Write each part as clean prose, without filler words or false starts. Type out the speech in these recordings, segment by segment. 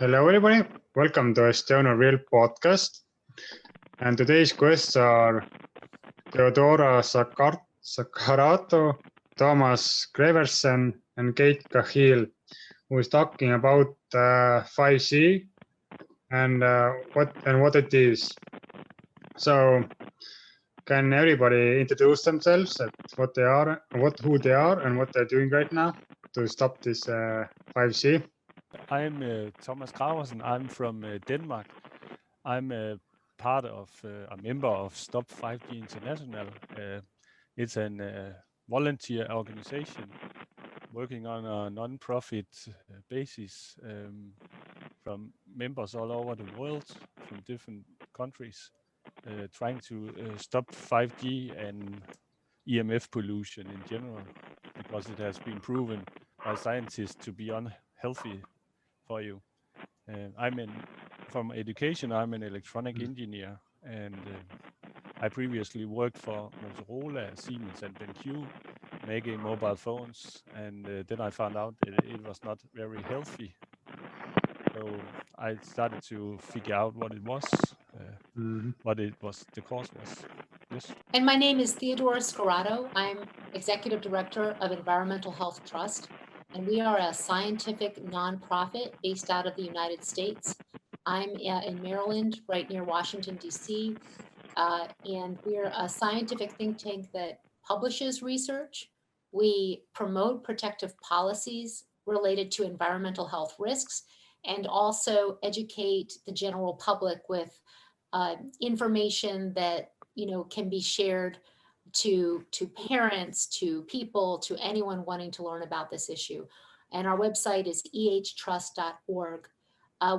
Hello, everybody. Welcome to Estonian Real Podcast. And today's guests are Theodora Scarato, Thomas Graversen, and Kheel, who is talking about 5G and what it is. So, can everybody introduce themselves, at what they are, who they are, and what they're doing right now to stop this 5G? I'm Thomas Graversen. I'm from Denmark. I'm a member of Stop 5G International. It's a volunteer organization working on a non-profit basis from members all over the world, from different countries, trying to stop 5G and EMF pollution in general, because it has been proven by scientists to be unhealthy for you. From education, I'm an electronic engineer, and I previously worked for Motorola, Siemens, and BenQ, making mobile phones, and then I found out that it was not very healthy. So I started to figure out what it was, the cause was. Yes. And my name is Theodora Scarato. I'm Executive Director of Environmental Health Trust, and we are a scientific nonprofit based out of the United States. I'm in Maryland, right near Washington, D.C., and we're a scientific think tank that publishes research. We promote protective policies related to environmental health risks and also educate the general public with information that can be shared to parents, to people, to anyone wanting to learn about this issue. And our website is ehtrust.org.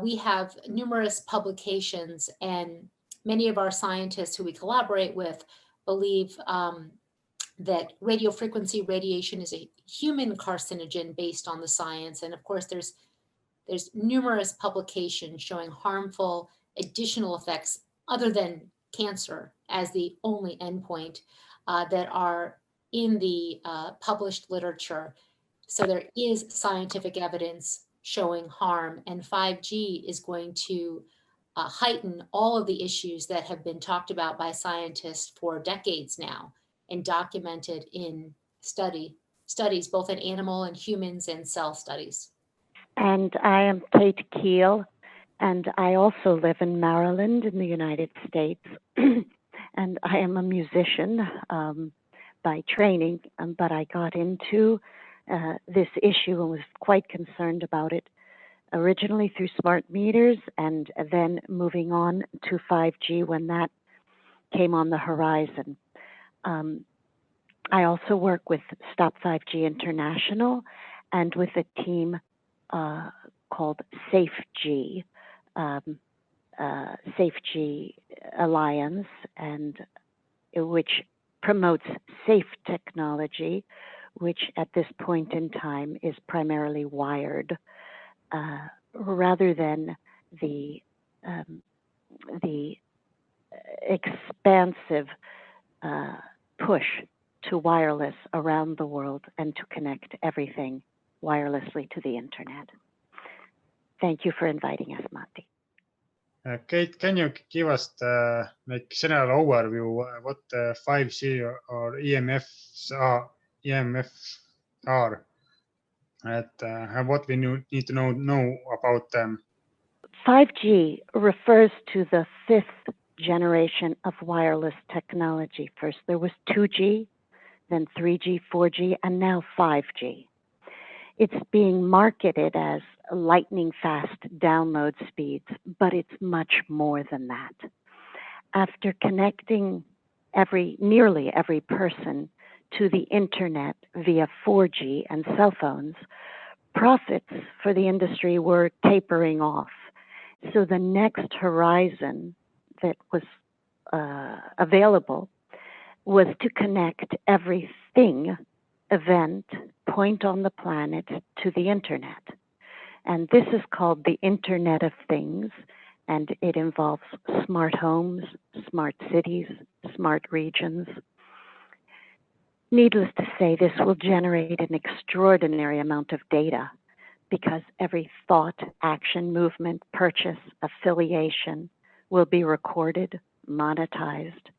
We have numerous publications, and many of our scientists who we collaborate with believe that radiofrequency radiation is a human carcinogen based on the science. And of course, there's numerous publications showing harmful additional effects other than cancer as the only endpoint that are in the published literature. So there is scientific evidence showing harm, and 5G is going to heighten all of the issues that have been talked about by scientists for decades now and documented in studies, both in animal and humans and cell studies. And I am Kheel, and I also live in Maryland in the United States. And I am a musician by training, but I got into this issue and was quite concerned about it, originally through smart meters and then moving on to 5G when that came on the horizon. I also work with Stop 5G International and with a team called SafeG, SafeG Alliance, and which promotes safe technology, which at this point in time is primarily wired, rather than the expansive push to wireless around the world and to connect everything wirelessly to the internet. Thank you for inviting us, Matti. Kate, can you give us the general overview what 5G or EMFs are, and what we need to know about them? 5G refers to the fifth generation of wireless technology. First there was 2G, then 3G, 4G, and now 5G. It's being marketed as lightning fast download speeds, but it's much more than that. After connecting nearly every person to the internet via 4G and cell phones, profits for the industry were tapering off. So the next horizon that was available was to connect everything, event, point on the planet to the internet. And this is called the Internet of Things, and it involves smart homes, smart cities, smart regions. Needless to say, this will generate an extraordinary amount of data because every thought, action, movement, purchase, affiliation will be recorded, monetized,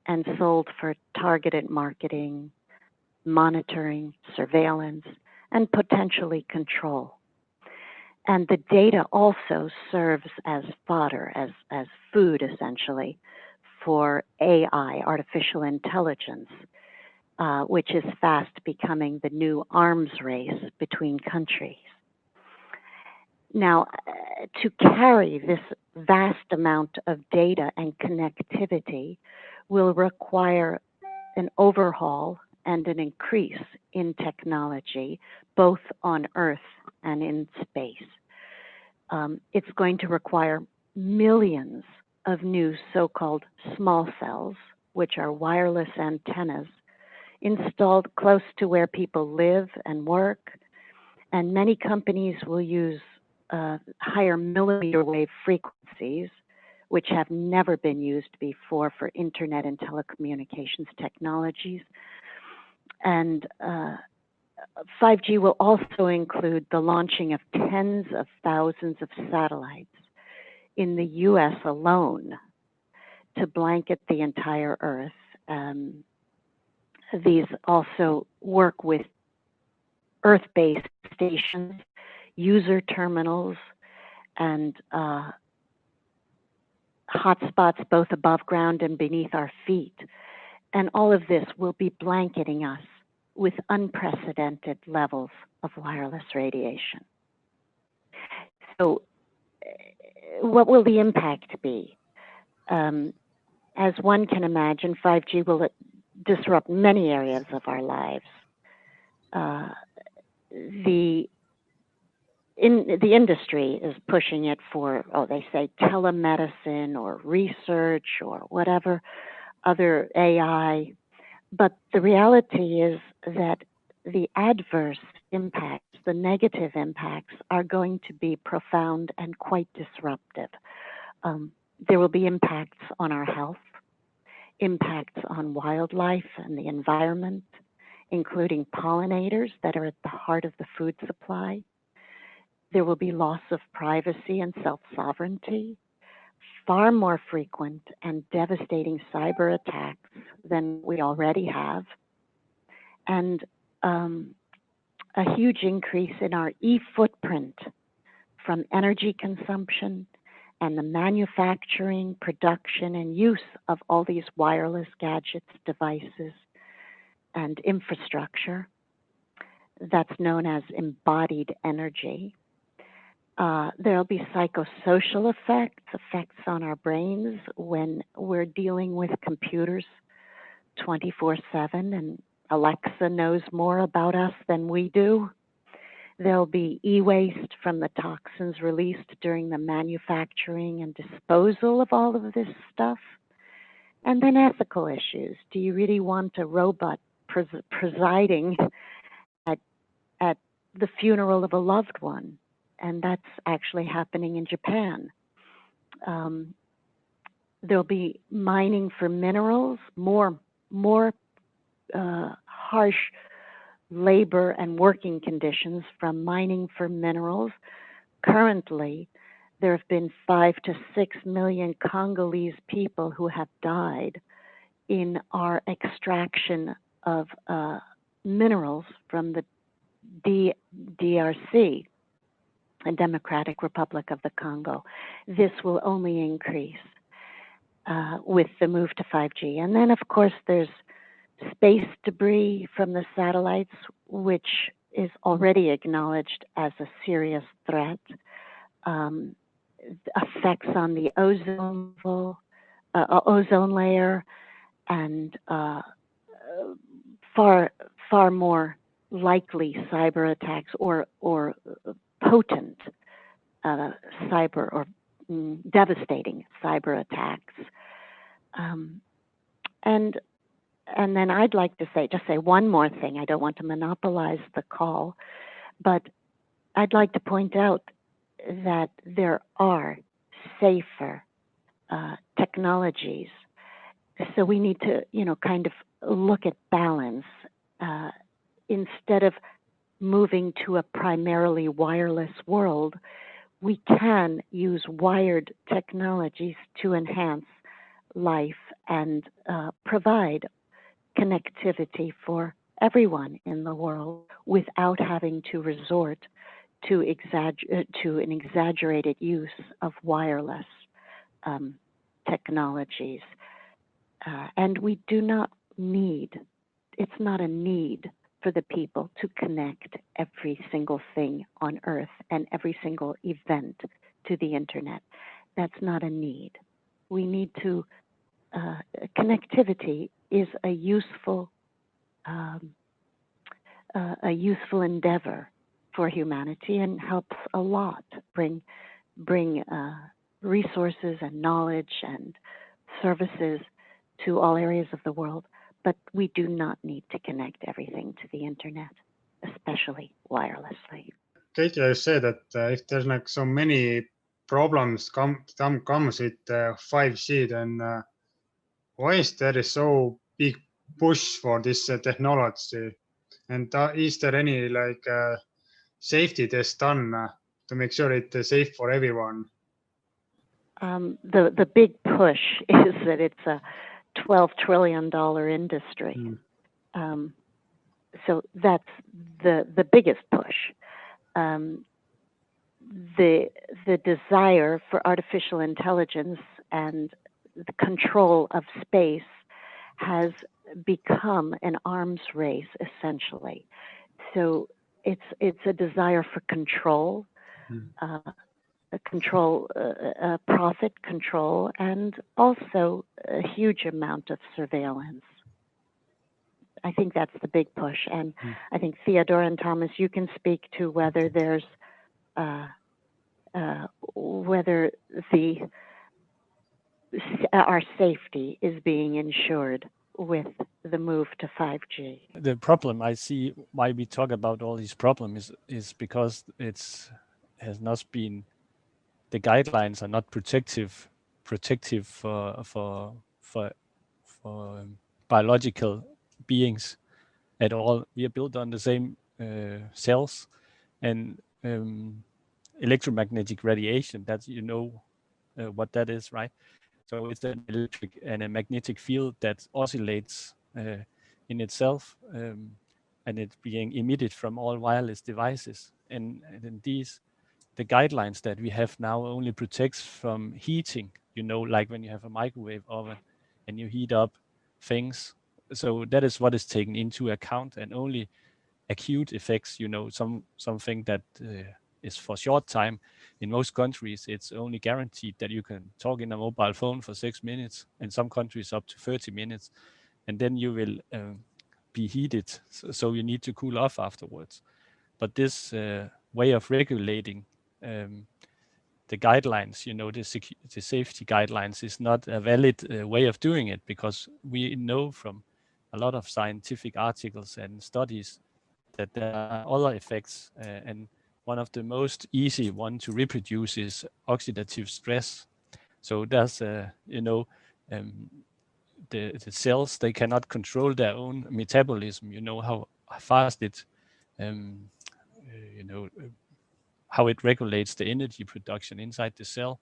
and sold for targeted marketing, monitoring, surveillance, and potentially control. And the data also serves as fodder, as food essentially, for AI, artificial intelligence, which is fast becoming the new arms race between countries. Now, to carry this vast amount of data and connectivity will require an overhaul and an increase in technology, both on Earth and in space. It's going to require millions of new so-called small cells, which are wireless antennas, installed close to where people live and work. And many companies will use higher millimeter wave frequencies, which have never been used before for internet and telecommunications technologies. And 5G will also include the launching of tens of thousands of satellites in the US alone to blanket the entire Earth. These also work with Earth-based stations, user terminals, and hotspots both above ground and beneath our feet. And all of this will be blanketing us with unprecedented levels of wireless radiation. So what will the impact be? As one can imagine, 5G will disrupt many areas of our lives. The industry is pushing it for, they say telemedicine or research or whatever, other AI. But the reality is that the adverse impacts, the negative impacts, are going to be profound and quite disruptive. There will be impacts on our health, impacts on wildlife and the environment, including pollinators that are at the heart of the food supply. There will be loss of privacy and self-sovereignty, far more frequent and devastating cyber attacks than we already have, and a huge increase in our e-footprint from energy consumption and the manufacturing, production, and use of all these wireless gadgets, devices, and infrastructure that's known as embodied energy. There'll be psychosocial effects on our brains when we're dealing with computers 24/7, and Alexa knows more about us than we do. There'll be e-waste from the toxins released during the manufacturing and disposal of all of this stuff. And then ethical issues. Do you really want a robot presiding at the funeral of a loved one? And that's actually happening in Japan. There'll be mining for minerals, more harsh labor and working conditions from mining for minerals. Currently, there have been 5 to 6 million Congolese people who have died in our extraction of minerals from the DRC, the Democratic Republic of the Congo. This will only increase with the move to 5G. And then, of course, there's space debris from the satellites, which is already acknowledged as a serious threat. Effects on the ozone layer, and far more likely cyber attacks or potent cyber or devastating cyber attacks. And then I'd like to say one more thing. I don't want to monopolize the call, but I'd like to point out that there are safer technologies. So we need to, kind of look at balance instead of moving to a primarily wireless world, we can use wired technologies to enhance life and provide connectivity for everyone in the world without having to resort to an exaggerated use of wireless technologies. And we do not need, it's not a need for the people to connect every single thing on Earth and every single event to the internet. That's not a need. We need to, connectivity is a useful endeavor for humanity and helps a lot bring resources and knowledge and services to all areas of the world. But we do not need to connect everything to the internet, especially wirelessly. Katie, you said that if there's like so many problems comes with 5G, then why is there so big push for this technology? And is there any like safety test done to make sure it's safe for everyone? The big push is that it's a $12 trillion industry. So that's the biggest push. The desire for artificial intelligence and the control of space has become an arms race, essentially. So it's a desire for control, profit control, and also a huge amount of surveillance. I think that's the big push. And I think Theodora and Thomas, you can speak to whether there's whether our safety is being ensured with the move to 5G. The problem I see why we talk about all these problems is because has not been, the guidelines are not protective for biological beings at all. We are built on the same cells, and electromagnetic radiation, that's, you know what that is, right? So it's an electric and a magnetic field that oscillates in itself, and it's being emitted from all wireless devices. And the guidelines that we have now only protects from heating, you know, like when you have a microwave oven and you heat up things. So that is what is taken into account, and only acute effects, you know, something that is for short time. In most countries, it's only guaranteed that you can talk in a mobile phone for 6 minutes, in some countries up to 30 minutes, and then you will be heated, so you need to cool off afterwards. But this way of regulating the guidelines, you know, the safety guidelines, is not a valid way of doing it, because we know from a lot of scientific articles and studies that there are other effects, and one of the most easy one to reproduce is oxidative stress. So there's, you know, the cells, they cannot control their own metabolism. You know how fast it, you know, how it regulates the energy production inside the cell.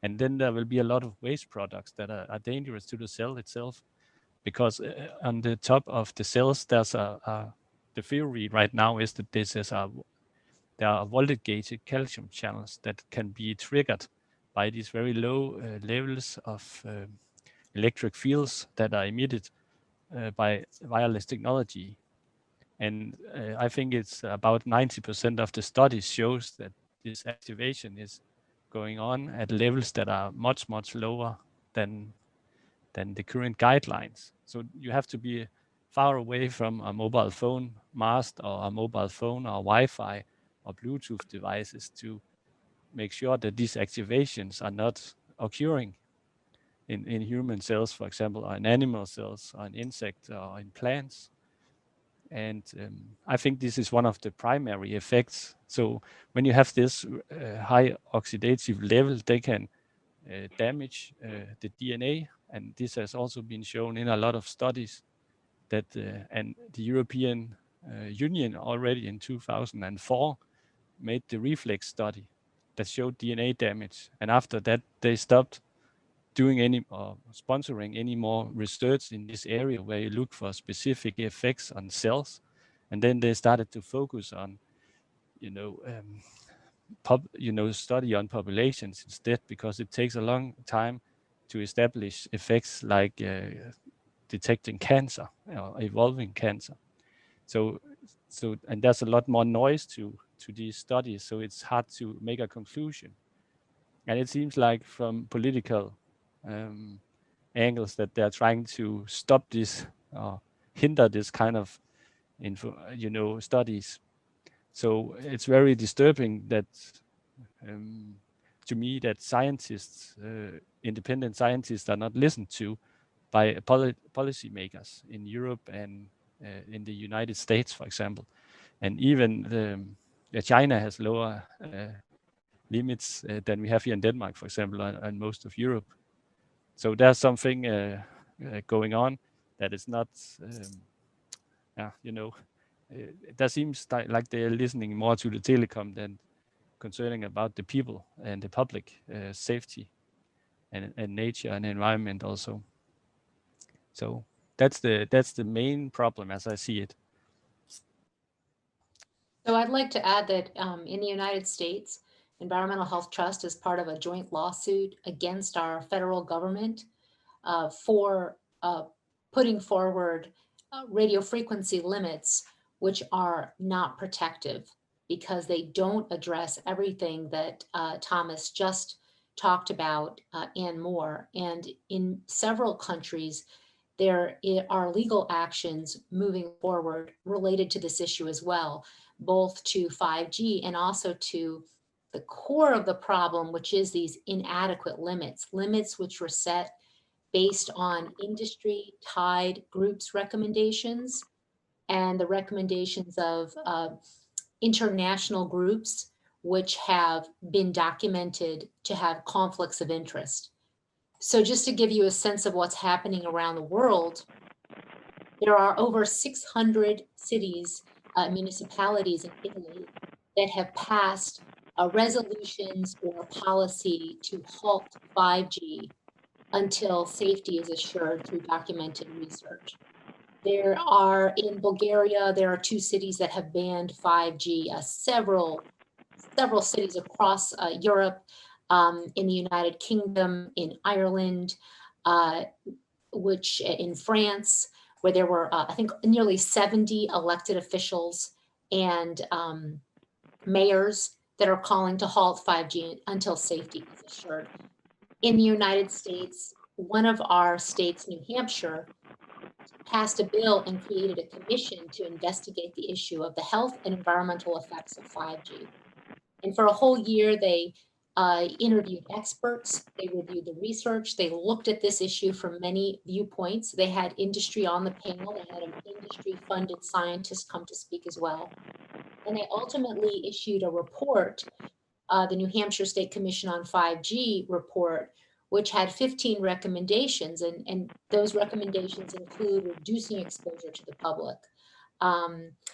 And then there will be a lot of waste products that are dangerous to the cell itself, because on the top of the cells, there's the theory right now is that there are voltage-gated calcium channels that can be triggered by these very low levels of electric fields that are emitted by wireless technology. And I think it's about 90% of the studies shows that this activation is going on at levels that are much, much lower than the current guidelines. So you have to be far away from a mobile phone mast or a mobile phone or Wi-Fi or Bluetooth devices to make sure that these activations are not occurring in human cells, for example, or in animal cells, or in insects, or in plants. And I think this is one of the primary effects. So when you have this high oxidative level, they can damage the DNA. And this has also been shown in a lot of studies that, and the European Union already in 2004 made the reflex study that showed DNA damage, and after that they stopped doing any or sponsoring any more research in this area where you look for specific effects on cells, and then they started to focus on, study on populations instead, because it takes a long time to establish effects like detecting cancer or evolving cancer. So and there's a lot more noise to these studies, so it's hard to make a conclusion. And it seems like from political angles that they're trying to stop this or hinder this kind of studies. So it's very disturbing that to me that scientists, independent scientists, are not listened to by policymakers in Europe and in the United States, for example. And even China has lower limits than we have here in Denmark, for example, and most of Europe. So there's something going on that is not, that seems like they're listening more to the telecom than concerning about the people and the public safety and nature and environment also. So that's the main problem as I see it. So I'd like to add that in the United States, Environmental Health Trust is part of a joint lawsuit against our federal government for putting forward radio frequency limits, which are not protective because they don't address everything that Thomas just talked about and more. And in several countries, there are legal actions moving forward related to this issue as well, both to 5G and also to the core of the problem, which is these inadequate limits which were set based on industry-tied groups' recommendations and the recommendations of international groups which have been documented to have conflicts of interest. So just to give you a sense of what's happening around the world, there are over 600 cities, municipalities in Italy that have passed resolutions or policy to halt 5G until safety is assured through documented research. There are, in Bulgaria, there are 2 cities that have banned 5G, several cities across Europe, in the United Kingdom, in Ireland, which in France, where there were, I think, nearly 70 elected officials and mayors that are calling to halt 5G until safety is assured. In the United States, one of our states, New Hampshire, passed a bill and created a commission to investigate the issue of the health and environmental effects of 5G. And for a whole year, they interviewed experts, they reviewed the research, they looked at this issue from many viewpoints. They had industry on the panel, they had an industry-funded scientist come to speak as well. And they ultimately issued a report, the New Hampshire State Commission on 5G report, which had 15 recommendations. And those recommendations include reducing exposure to the public,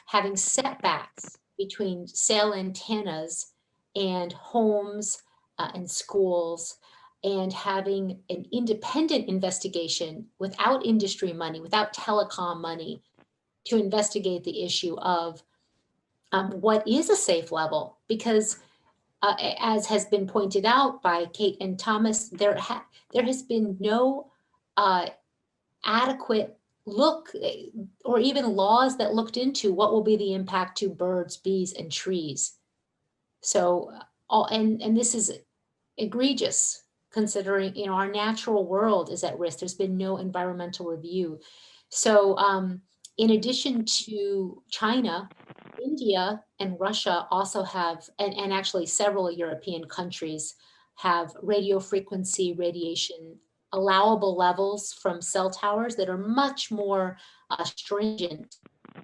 having setbacks between cell antennas and homes and schools, and having an independent investigation without industry money, without telecom money, to investigate the issue of what is a safe level. Because as has been pointed out by Kate and Thomas, there has been no adequate look or even laws that looked into what will be the impact to birds, bees, and trees. So, and this is egregious considering, our natural world is at risk. There's been no environmental review. So in addition to China, India and Russia also have, and actually several European countries have radio frequency radiation allowable levels from cell towers that are much more stringent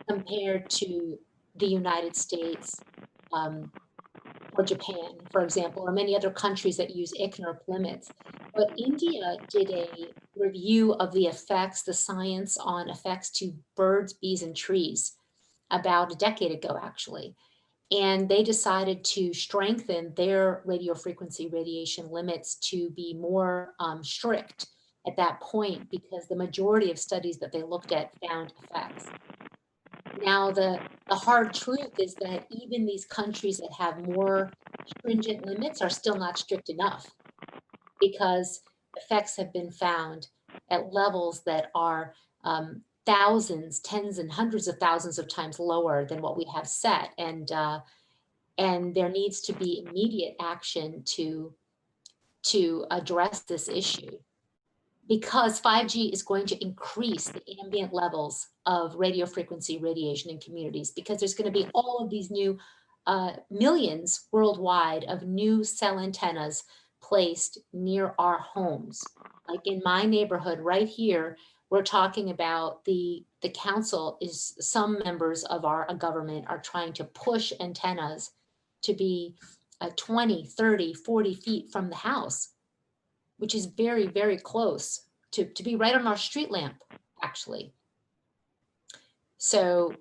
compared to the United States or Japan, for example, or many other countries that use ICNIRP limits. But India did a review of the effects, the science on effects to birds, bees, and trees. about a decade ago, actually. And they decided to strengthen their radiofrequency radiation limits to be more strict at that point, because the majority of studies that they looked at found effects. Now, the hard truth is that even these countries that have more stringent limits are still not strict enough, because effects have been found at levels that are thousands, tens and hundreds of thousands of times lower than what we have set. And there needs to be immediate action to address this issue, because 5G is going to increase the ambient levels of radio frequency radiation in communities, because there's going to be all of these new millions worldwide of new cell antennas placed near our homes. Like in my neighborhood right here, we're talking about the council is, some members of our government are trying to push antennas to be 20, 30, 40 feet from the house, which is very, very close to be right on our street lamp, actually. So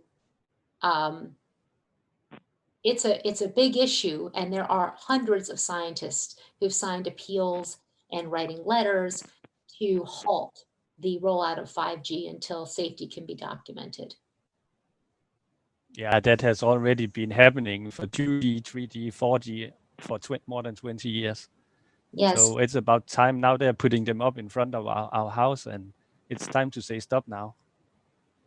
it's a big issue, and there are hundreds of scientists who've signed appeals and writing letters to halt the rollout of 5G until safety can be documented. Yeah, that has already been happening for 2G, 3G, 4G for more than 20 years. Yes. So it's about time now. They're putting them up in front of our house, and it's time to say stop now.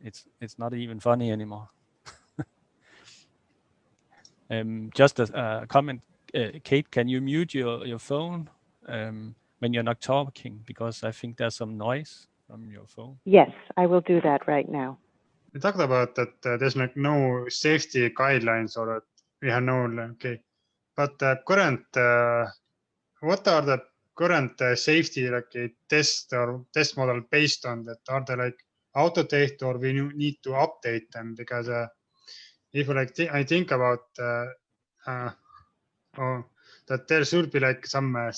It's not even funny anymore. Just a comment, Kate, can you mute your phone when you're not talking? Because I think there's some noise from your phone. Yes, I will do that right now. We talked about that there's like no safety guidelines, or that we have no, okay. But current, what are the current safety test or test model based on that? Are they like out-of-date, or we need to update them? Because if I think about that there should be like some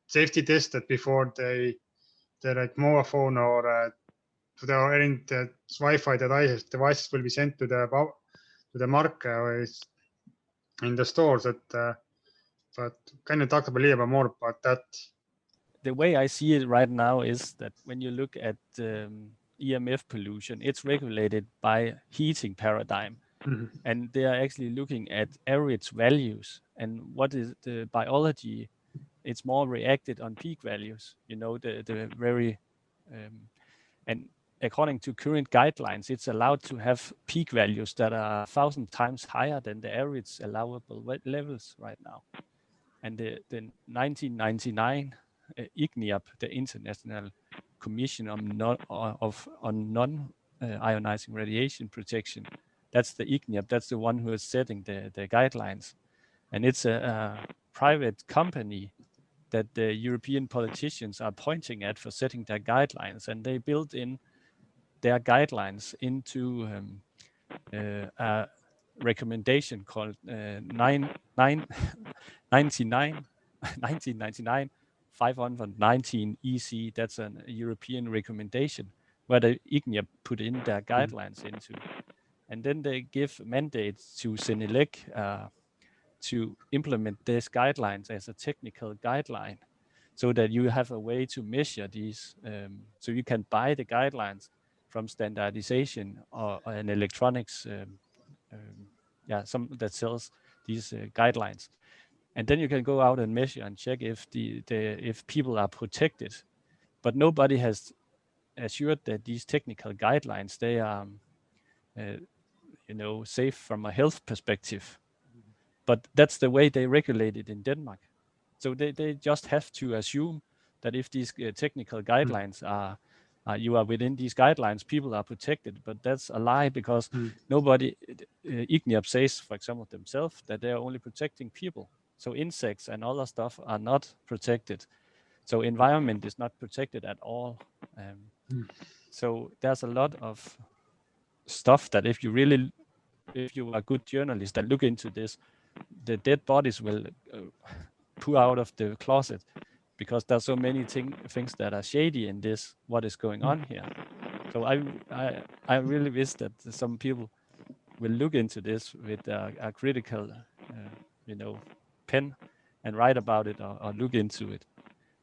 safety test that before they like mobile phone or to the Wi-Fi devices will be sent to the market in the stores. But can you talk a little bit more about that? The way I see it right now is that when you look at EMF pollution, it's regulated by heating paradigm. Mm-hmm. And they are actually looking at average values. And what is the biology? It's more reacted on peak values, the very, and according to current guidelines, it's allowed to have peak values that are 1,000 times higher than the average allowable levels right now. And the 1999 IGNIAP, the International Commission on Non-Ionizing Radiation Protection, that's the IGNIAP, that's the one who is setting the guidelines. And it's a private company that the European politicians are pointing at for setting their guidelines. And they built in their guidelines into a recommendation called 1999 519 EC. That's a European recommendation where the IGNIAP put in their guidelines into. And then they give mandates to Senelec to implement these guidelines as a technical guideline, so that you have a way to measure these. So you can buy the guidelines from standardization or an electronics, some that sells these guidelines. And then you can go out and measure and check if if people are protected. But nobody has assured that these technical guidelines, they are safe from a health perspective. But that's the way they regulate it in Denmark. So they just have to assume that if these technical guidelines you are within these guidelines, people are protected. But that's a lie, because nobody, IGNIAP says, for example, themselves, that they are only protecting people. So insects and other stuff are not protected. So environment is not protected at all. So there's a lot of stuff that if you are a good journalist and look into this, the dead bodies will pour out of the closet, because there's so many things that are shady in this, what is going on here. So I really wish that some people will look into this with a critical, pen and write about it or look into it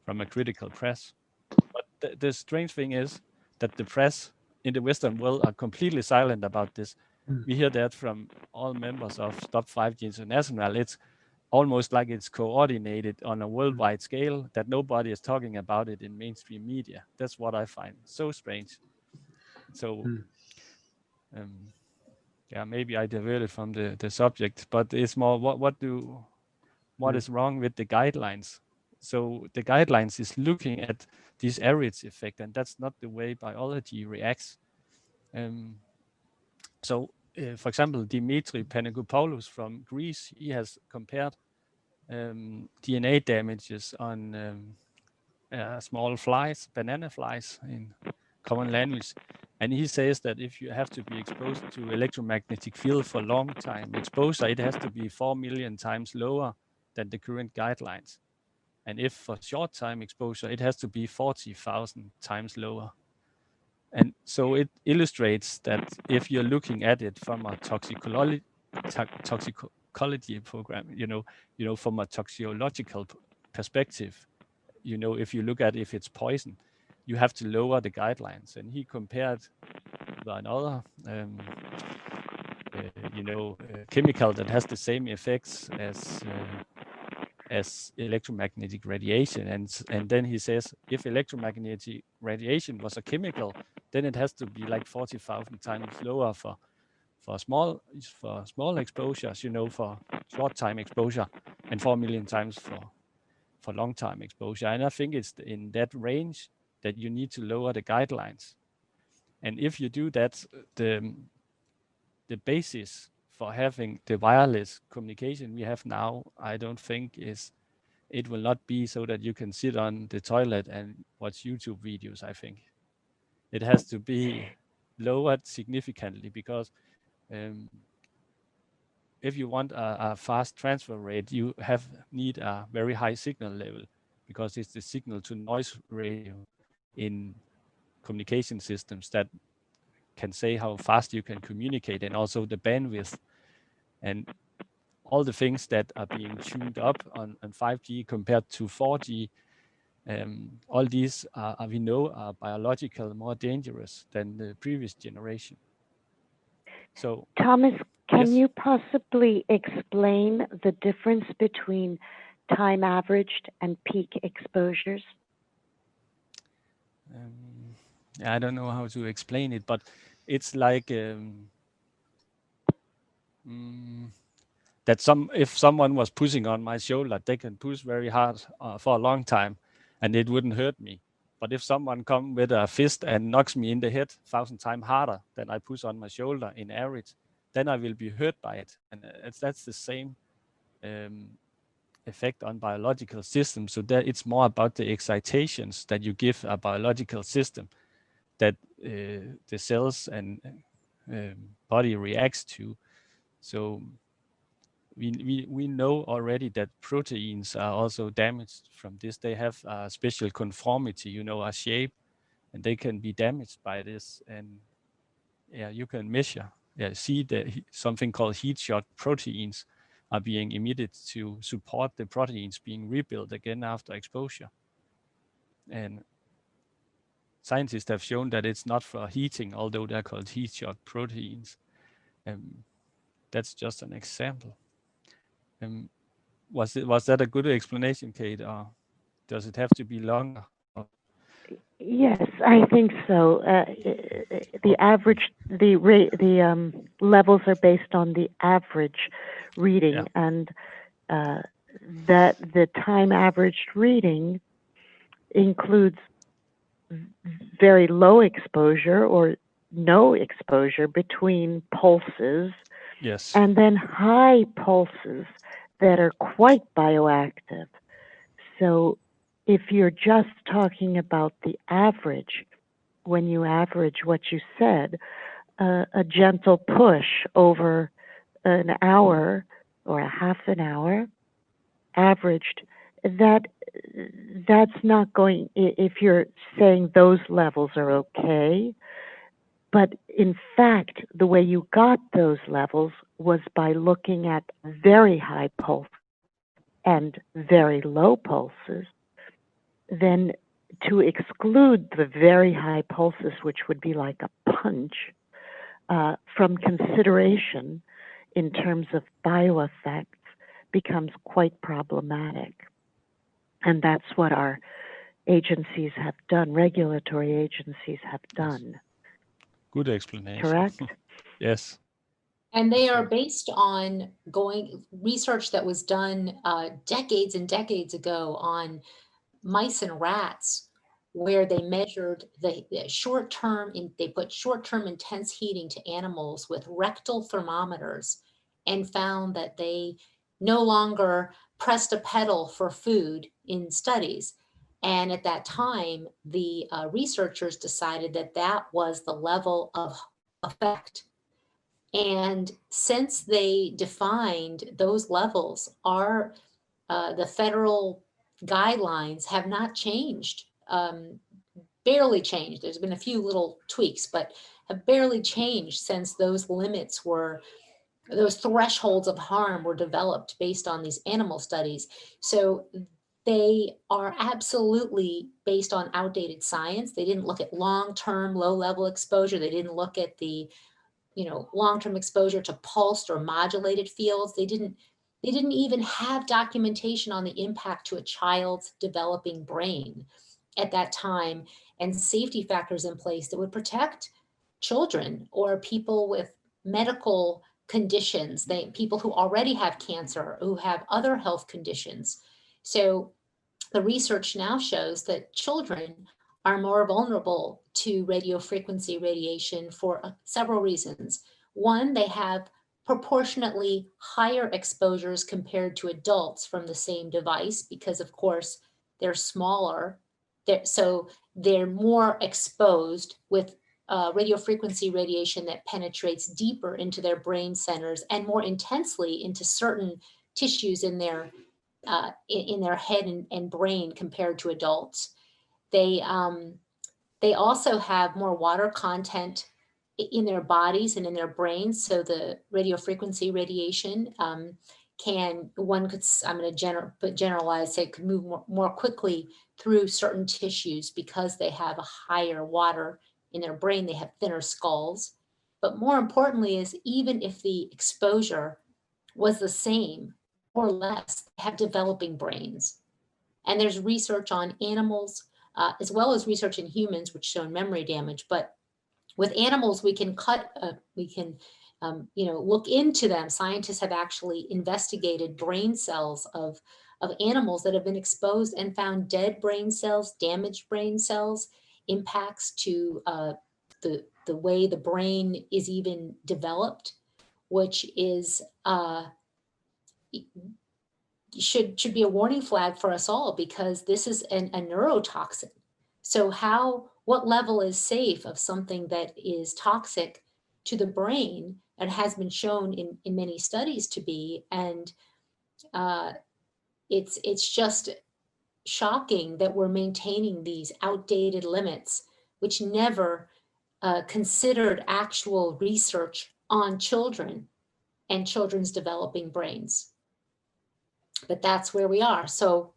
from a critical press. But the strange thing is that the press in the Western world are completely silent about this. We hear that from all members of Stop 5G International. It's almost like it's coordinated on a worldwide scale, that nobody is talking about it in mainstream media. That's what I find so strange. So, maybe I diverted from the subject, but it's more what is wrong with the guidelines. So the guidelines is looking at this average effect, and that's not the way biology reacts. For example, Dimitri Panagopoulos from Greece, he has compared DNA damages on small flies, banana flies in common language. And he says that if you have to be exposed to electromagnetic field for long time exposure, it has to be 4 million times lower than the current guidelines. And if for short time exposure, it has to be 40,000 times lower. And so it illustrates that if you're looking at it from a toxicology program, from a toxicological perspective, if you look at if it's poison, you have to lower the guidelines. And he compared with another, chemical that has the same effects as electromagnetic radiation. And then he says, if electromagnetic radiation was a chemical, then it has to be like 40,000 times lower for small exposures, for short time exposure, and 4 million times for long time exposure. And I think it's in that range that you need to lower the guidelines. And if you do that, the basis for having the wireless communication we have now, I don't think it will not be so that you can sit on the toilet and watch YouTube videos. I think it has to be lowered significantly, because if you want a fast transfer rate, you need a very high signal level, because it's the signal to noise ratio in communication systems that can say how fast you can communicate, and also the bandwidth and all the things that are being tuned up on 5G compared to 4G. All these we know are biological more dangerous than the previous generation. So, Thomas, can yes. you possibly explain the difference between time averaged and peak exposures? I don't know how to explain it, but it's like that if someone was pushing on my shoulder, they can push very hard for a long time and it wouldn't hurt me. But if someone comes with a fist and knocks me in the head 1,000 times harder than I push on my shoulder in average, then I will be hurt by it. And that's the same effect on biological systems. So that it's more about the excitations that you give a biological system that the cells and body reacts to. So we know already that proteins are also damaged from this. They have a special conformity, a shape, and they can be damaged by this. And you can measure, see that something called heat shock proteins are being emitted to support the proteins being rebuilt again after exposure. And scientists have shown that it's not for heating, although they're called heat shock proteins. That's just an example. Was that a good explanation, Kate, or does it have to be longer? Yes, I think so. The average, the levels are based on the average reading, and that the time averaged reading includes very low exposure or no exposure between pulses, yes, and then high pulses that are quite bioactive. So if you're just talking about the average, when you average what you said, a gentle push over an hour or a half an hour averaged, that's not going, if you're saying those levels are okay, But in fact, the way you got those levels was by looking at very high pulse and very low pulses. Then to exclude the very high pulses, which would be like a punch, from consideration in terms of bioeffects becomes quite problematic. And that's what our agencies have done, regulatory agencies have done. Good explanation. Correct? Yes. And they are based on research that was done decades and decades ago on mice and rats, where they measured the short-term, they put short-term intense heating to animals with rectal thermometers and found that they no longer pressed a pedal for food in studies. And at that time, the researchers decided that that was the level of effect. And since they defined those levels, the federal guidelines have not changed, barely changed. There's been a few little tweaks, but have barely changed since those thresholds of harm were developed based on these animal studies. So they are absolutely based on outdated science. They didn't look at long-term low-level exposure. They didn't look at the long-term exposure to pulsed or modulated fields. They didn't even have documentation on the impact to a child's developing brain at that time, and safety factors in place that would protect children or people with medical conditions, people who already have cancer, who have other health conditions. So the research now shows that children are more vulnerable to radiofrequency radiation for several reasons. One, they have proportionately higher exposures compared to adults from the same device because, of course, they're smaller. So they're more exposed with radiofrequency radiation that penetrates deeper into their brain centers and more intensely into certain tissues in their head and brain compared to adults. They also have more water content in their bodies and in their brains. So the radiofrequency radiation I'm going to generalize, say, could move more quickly through certain tissues because they have a higher water in their brain. They have thinner skulls. But more importantly is, even if the exposure was the same or less, they have developing brains. And there's research on animals as well as research in humans, which show memory damage. But with animals, we can look into them. Scientists have actually investigated brain cells of animals that have been exposed and found dead brain cells, damaged brain cells, impacts to the way the brain is even developed, which is should be a warning flag for us all, because this is a neurotoxin. So what level is safe of something that is toxic to the brain and has been shown in many studies to be? And it's just shocking that we're maintaining these outdated limits, which never considered actual research on children and children's developing brains. But that's where we are. So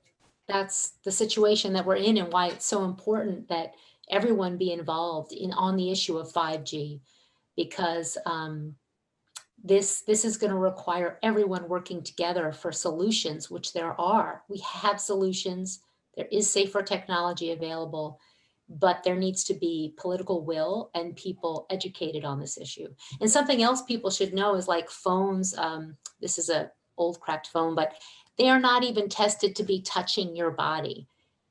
that's the situation that we're in, and why it's so important that everyone be involved on the issue of 5G, because this is going to require everyone working together for solutions, which there are. We have solutions. There is safer technology available, but there needs to be political will and people educated on this issue. And something else people should know is, like phones. This is an old cracked phone, but they are not even tested to be touching your body.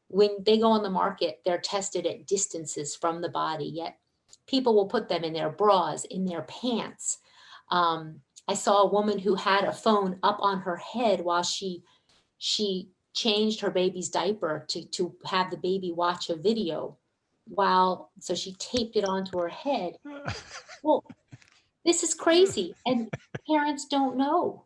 When they go on the market, they're tested at distances from the body, yet people will put them in their bras, in their pants. I saw a woman who had a phone up on her head while she changed her baby's diaper to have the baby watch a video, so she taped it onto her head. Well, this is crazy, and parents don't know.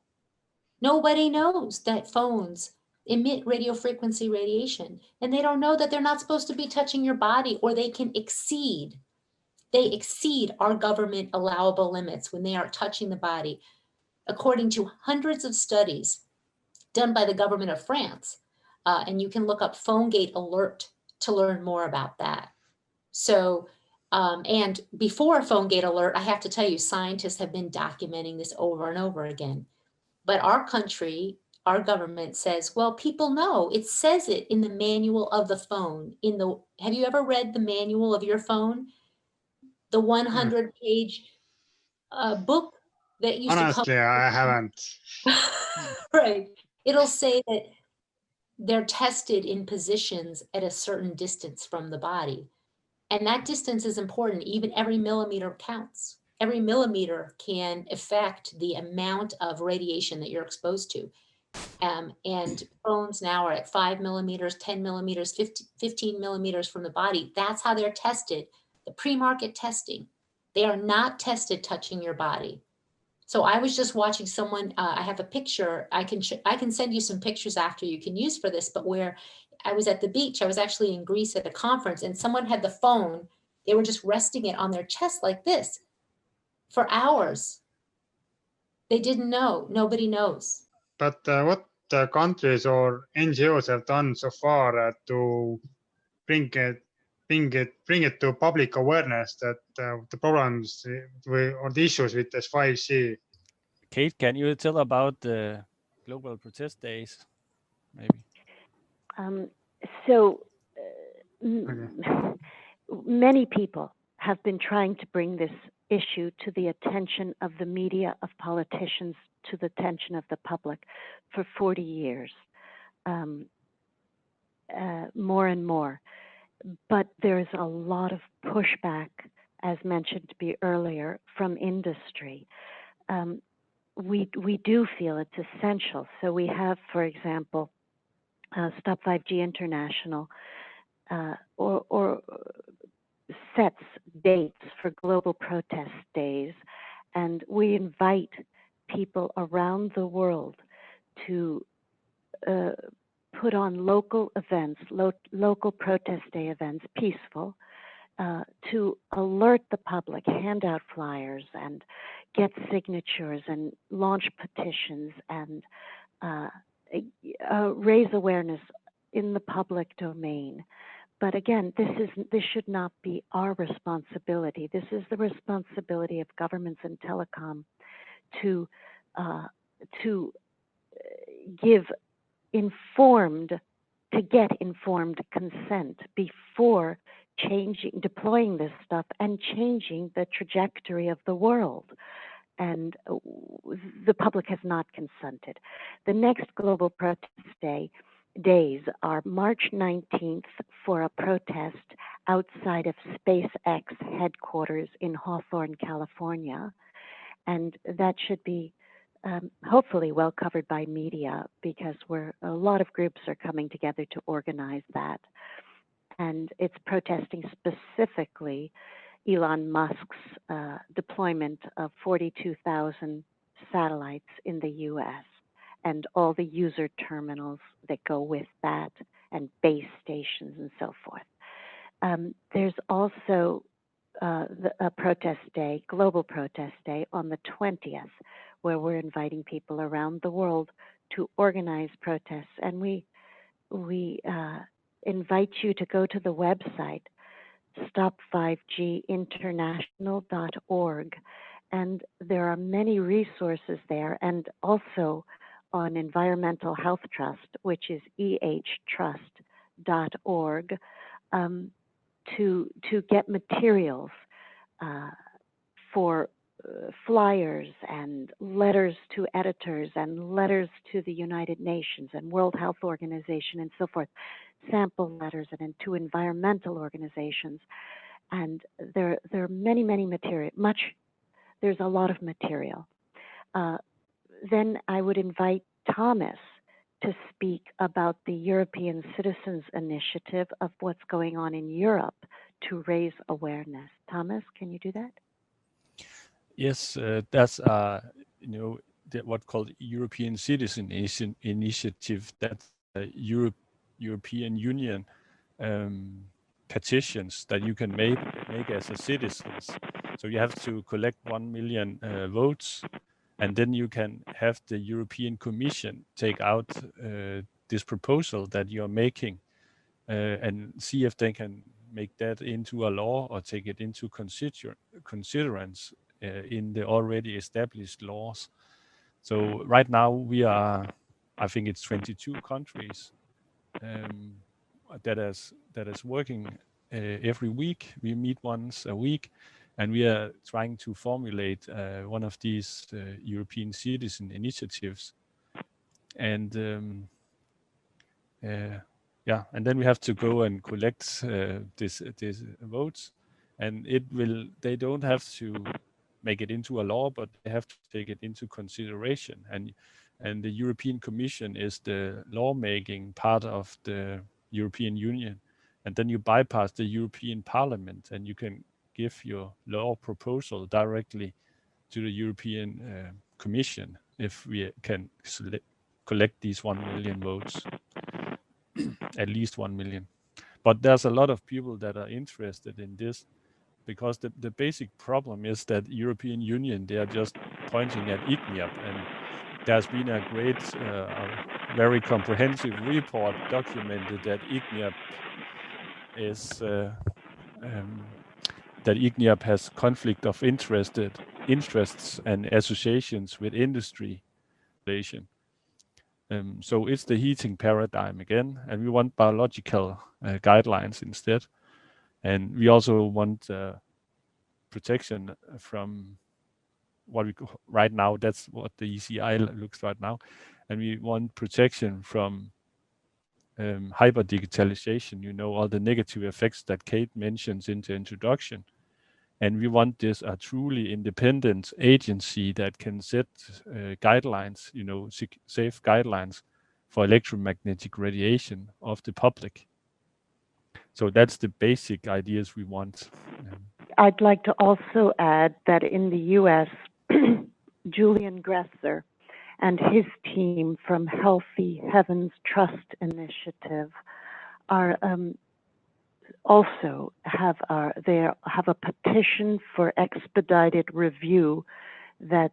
Nobody knows that phones emit radiofrequency radiation, and they don't know that they're not supposed to be touching your body, or they can exceed they exceed our government allowable limits when they are touching the body, according to hundreds of studies done by the government of France. And you can look up PhoneGate alert to learn more about that. So, and before PhoneGate alert, I have to tell you, scientists have been documenting this over and over again. But our country, our government says, well, people know. It says it in the manual of the phone. Have you ever read the manual of your phone? The 100-page book that used Honestly, I haven't. Right. It'll say that they're tested in positions at a certain distance from the body. And that distance is important. Even every millimeter counts. Every millimeter can affect the amount of radiation that you're exposed to. And phones now are at 5 millimeters, 10 millimeters, 15 millimeters from the body. That's how they're tested. The pre-market testing. They are not tested touching your body. So I was just watching someone, I have a picture, I can send you some pictures after you can use for this, but where I was at the beach, I was actually in Greece at a conference, and someone had the phone, they were just resting it on their chest like this for hours. They didn't know, nobody knows. But what countries or NGOs have done so far to bring it to public awareness that the problems or the issues with this 5G? Kate, can you tell about the global protest days, maybe? Many people have been trying to bring this issue to the attention of the media, of politicians, to the attention of the public for 40 years, more and more. But there's a lot of pushback, as mentioned to be earlier, from industry. We do feel it's essential. So we have, for example, Stop 5G International, or sets dates for global protest days, and we invite people around the world to put on local events, local protest day events, peaceful, to alert the public, hand out flyers and get signatures and launch petitions and raise awareness in the public domain. But again, this should not be our responsibility. This is the responsibility of governments and telecom to get informed consent before deploying this stuff and changing the trajectory of the world. And the public has not consented. The next global protest days are March 19th for a protest outside of SpaceX headquarters in Hawthorne, California. And that should be hopefully well covered by media, because a lot of groups are coming together to organize that. And it's protesting specifically Elon Musk's deployment of 42,000 satellites in the US and all the user terminals that go with that, and base stations and so forth. There's also a protest day, global protest day on the 20th, where we're inviting people around the world to organize protests. And we invite you to go to the website, stop5ginternational.org. And there are many resources there, and also on Environmental Health Trust, which is ehtrust.org, to get materials for flyers and letters to editors and letters to the United Nations and World Health Organization and so forth, sample letters and to environmental organizations. And there are many material. There's a lot of material. Then I would invite Thomas to speak about the European Citizens Initiative of what's going on in Europe to raise awareness. Thomas, can you do that? Yes, that's what's called European Citizen Initiative. That's a European Union petitions that you can make as a citizens. So you have to collect 1 million votes, and then you can have the European Commission take out this proposal that you're making and see if they can make that into a law or take it into considerance in the already established laws. So right now we are, I think it's 22 countries that is working every week. We meet once a week, and we are trying to formulate one of these European citizen initiatives. And and then we have to go and collect these votes, and they don't have to make it into a law, but they have to take it into consideration. And the European Commission is the lawmaking part of the European Union. And then you bypass the European Parliament, and you can give your law proposal directly to the European Commission if we can collect these 1 million votes, at least 1 million. But there's a lot of people that are interested in this, because the basic problem is that European Union, they are just pointing at IGNIAP, and there's been a great, very comprehensive report documented that IGNIAP is that IGNIAP has conflict of interests and associations with industry relation. So it's the heating paradigm again, and we want biological guidelines instead. And we also want protection from what we right now, that's what the ECI looks right now. And we want protection from hyper digitalization, all the negative effects that Kate mentions in the introduction. And we want this a truly independent agency that can set guidelines, safe guidelines for electromagnetic radiation of the public. So that's the basic ideas we want. I'd like to also add that in the U.S., Julian Gresser and his team from Healthy Heavens Trust Initiative are also have a petition for expedited review that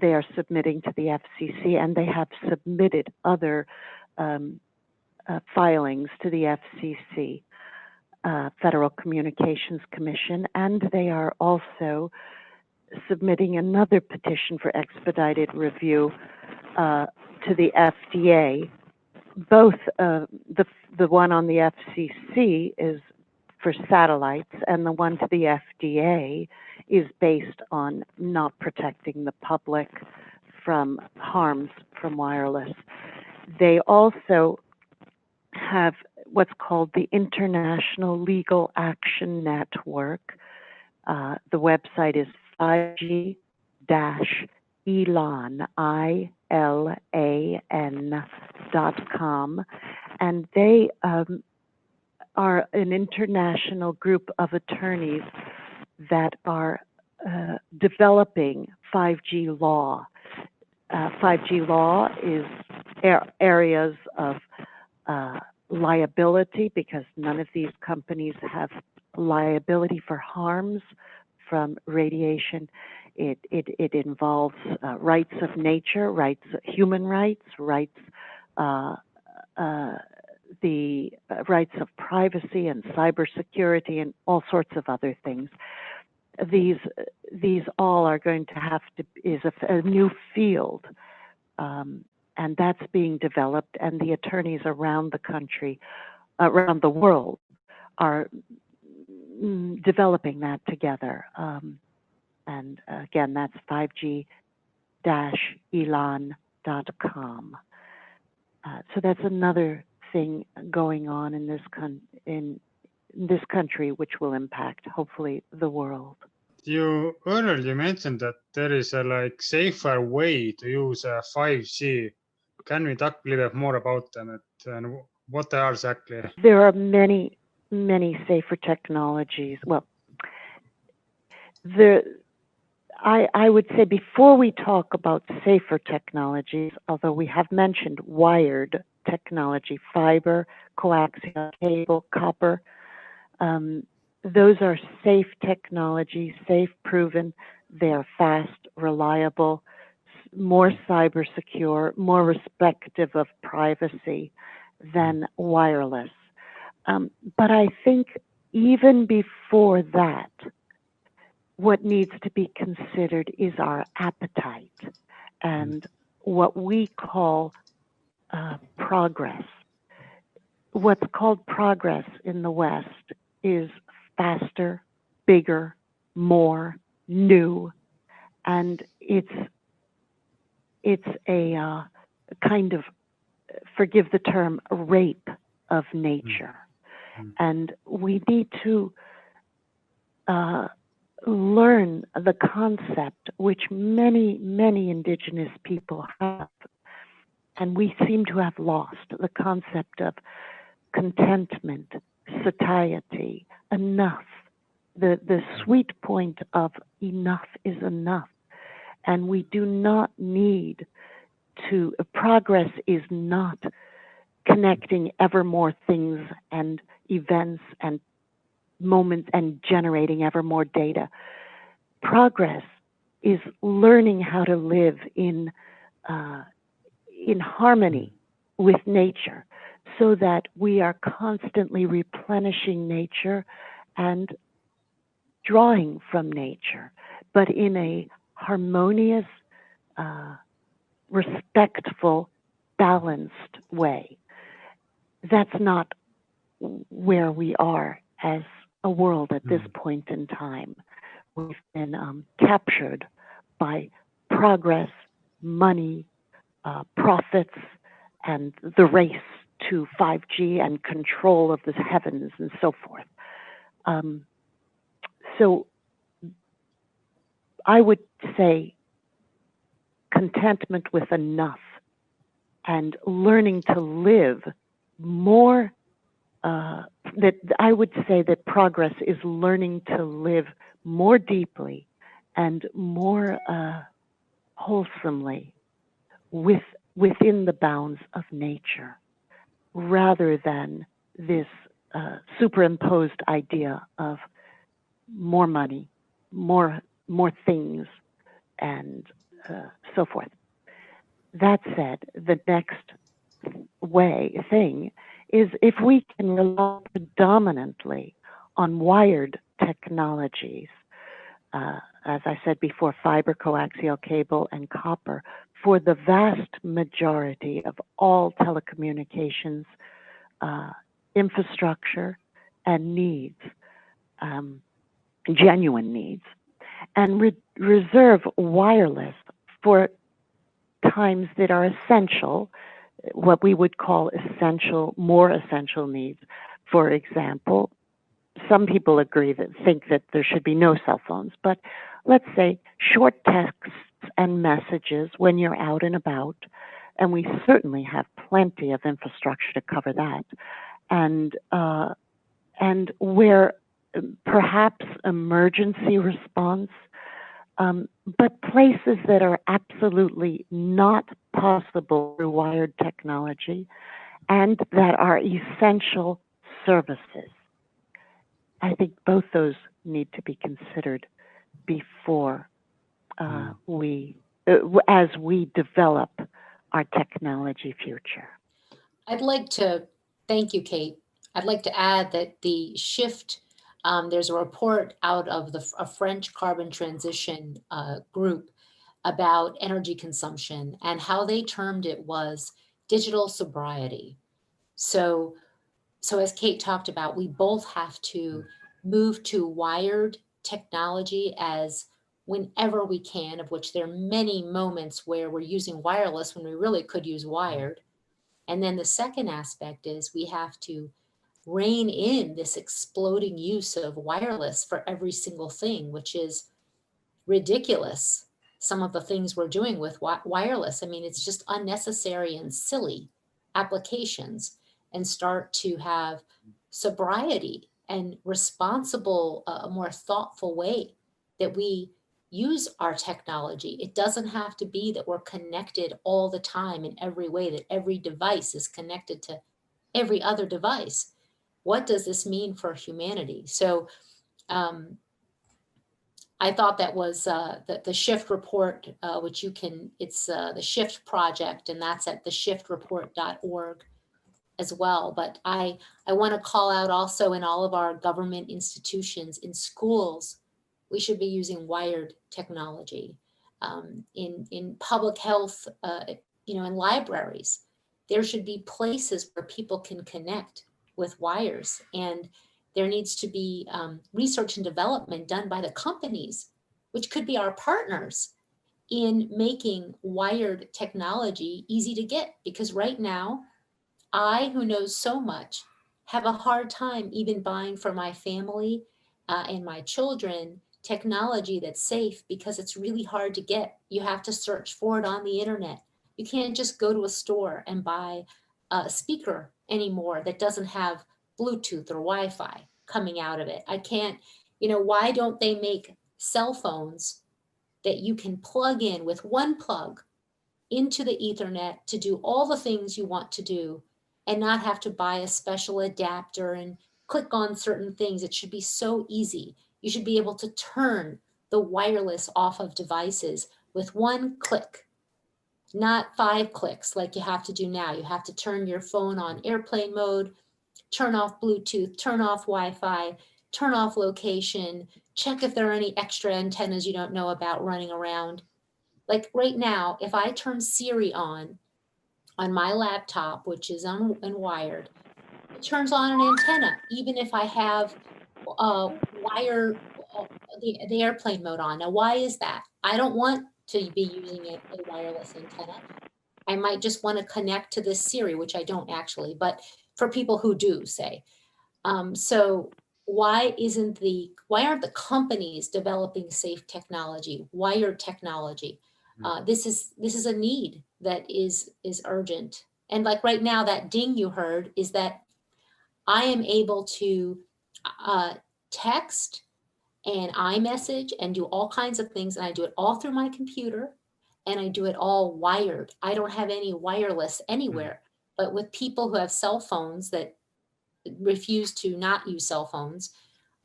they are submitting to the FCC, and they have submitted other filings to the FCC, Federal Communications Commission, and they are also submitting another petition for expedited review to the FDA. Both the one on the FCC is for satellites, and the one to the FDA is based on not protecting the public from harms from wireless. They also have what's called the International Legal Action Network. The website is 5G-ELAN, ILAN.com, and they are an international group of attorneys that are developing 5G law. 5G law is areas of liability, because none of these companies have liability for harms from radiation. It involves rights of nature, human rights, the rights of privacy and cybersecurity and all sorts of other things. These all are going to have to is a new field, and that's being developed. And the attorneys around the country, around the world, are developing that together. And again, that's 5G-ELAN.com. So that's another thing going on in this country, which will impact, hopefully, the world. You earlier mentioned that there is a safer way to use 5G. Can we talk a little bit more about them and what they are exactly? There are many safer technologies. Well, I would say before we talk about safer technologies, although we have mentioned wired technology, fiber, coaxial cable, copper, Those are safe technologies, safe, proven. They're fast, reliable, more cyber secure, more respective of privacy than wireless. But I think even before that, what needs to be considered is our appetite and what we call progress. What's called progress in the West is faster, bigger, more, new, and it's a kind of, forgive the term, rape of nature. And we need to learn the concept which many, many indigenous people have, and we seem to have lost the concept of contentment, satiety, enough. The sweet point of enough is enough. And we do not need to, progress is not connecting ever more things and events and moments and generating ever more data. Progress is learning how to live in harmony with nature, so that we are constantly replenishing nature and drawing from nature, but in a harmonious, respectful, balanced way. That's not where we are as a world at this point in time. We've been captured by progress, money, profits, and the race to 5G and control of the heavens and so forth. So I would say contentment with enough and learning to live more, that I would say that progress is learning to live more deeply and more wholesomely within the bounds of nature, rather than this superimposed idea of more money, more things, and so forth. That said, the next thing is if we can rely predominantly on wired technologies, as I said before, fiber, coaxial cable, and copper, for the vast majority of all telecommunications infrastructure and needs, genuine needs, and reserve wireless for times that are essential, what we would call essential, more essential needs. For example, some people think that there should be no cell phones, but let's say short texts and messages when you're out and about, and we certainly have plenty of infrastructure to cover that, and where perhaps emergency response, but places that are absolutely not possible through wired technology and that are essential services. I think both those need to be considered before as we develop our technology future. I'd like to thank you, Kate. I'd like to add that the shift, there's a report out of a French carbon transition group about energy consumption, and how they termed it was digital sobriety. So as Kate talked about, we both have to move to wired technology as whenever we can, of which there are many moments where we're using wireless when we really could use wired. And then the second aspect is we have to rein in this exploding use of wireless for every single thing, which is ridiculous. Some of the things we're doing with wireless, I mean, it's just unnecessary and silly applications, and start to have sobriety and responsible, a more thoughtful way that we use our technology. It doesn't have to be that we're connected all the time in every way, that every device is connected to every other device. what does this mean for humanity? So I thought that was the Shift report, which you can, it's the Shift project, and that's at theshiftreport.org as well. But I want to call out also in all of our government institutions, in schools, we should be using wired technology. In public health, in libraries, there should be places where people can connect with wires, and there needs to be research and development done by the companies, which could be our partners, in making wired technology easy to get. Because right now, I, who knows so much, have a hard time even buying for my family and my children technology that's safe, because it's really hard to get. You have to search for it on the internet. You can't just go to a store and buy a speaker anymore that doesn't have Bluetooth or Wi-Fi coming out of it. I can't, why don't they make cell phones that you can plug in with one plug into the Ethernet to do all the things you want to do, and not have to buy a special adapter and click on certain things? It should be so easy. You should be able to turn the wireless off of devices with one click, not 5 clicks like you have to do now. You have to turn your phone on airplane mode, turn off Bluetooth, turn off Wi-Fi, turn off location, check if there are any extra antennas you don't know about running around. Like right now, if I turn Siri on my laptop, which is unwired, it turns on an antenna, even if I have wire, the airplane mode on. Now, why is that? I don't want to be using a wireless antenna. I might just want to connect to this Siri, which I don't actually, but for people who do, say. So why aren't the companies developing safe technology, wired technology? This is a need that is urgent. And like right now, that ding you heard is that I am able to text and iMessage and do all kinds of things. And I do it all through my computer, and I do it all wired. I don't have any wireless anywhere. But with people who have cell phones that refuse to not use cell phones,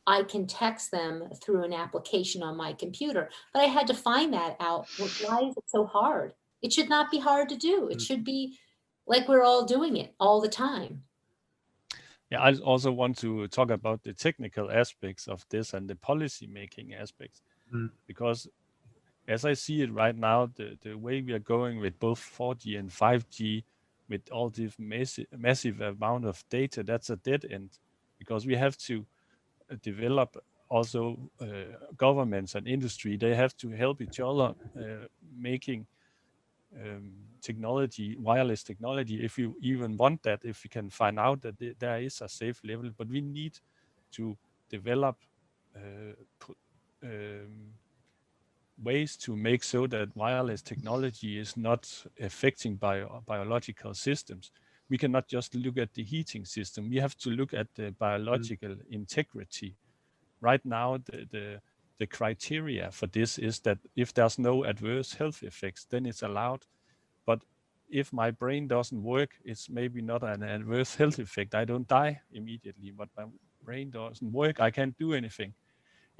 I can text them through an application on my computer. But I had to find that out. Why is it so hard? It should not be hard to do. It should be like we're all doing it all the time. Yeah, I also want to talk about the technical aspects of this and the policy making aspects, because as I see it right now, the way we are going with both 4G and 5G, with all this massive amount of data, that's a dead end, because we have to develop also governments and industry. They have to help each other making technology, wireless technology, if you even want that, if you can find out that there is a safe level. But we need to develop ways to make so that wireless technology is not affecting biological systems. We cannot just look at the heating system. We have to look at the biological integrity. Right now, the criteria for this is that if there's no adverse health effects, then it's allowed. But if my brain doesn't work, it's maybe not an adverse health effect. I don't die immediately, but my brain doesn't work. I can't do anything.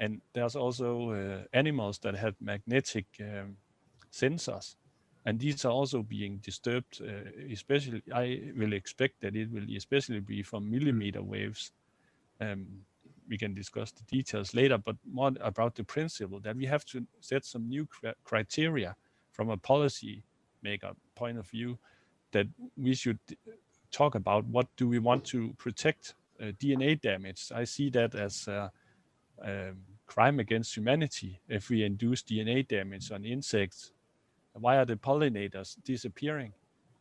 And there's also animals that have magnetic sensors, and these are also being disturbed. Especially, I will expect that it will especially be from millimeter waves. We can discuss the details later, but more about the principle that we have to set some new criteria from a policy maker point of view, that we should talk about what do we want to protect. DNA damage, I see that as crime against humanity. If we induce DNA damage on insects, why are the pollinators disappearing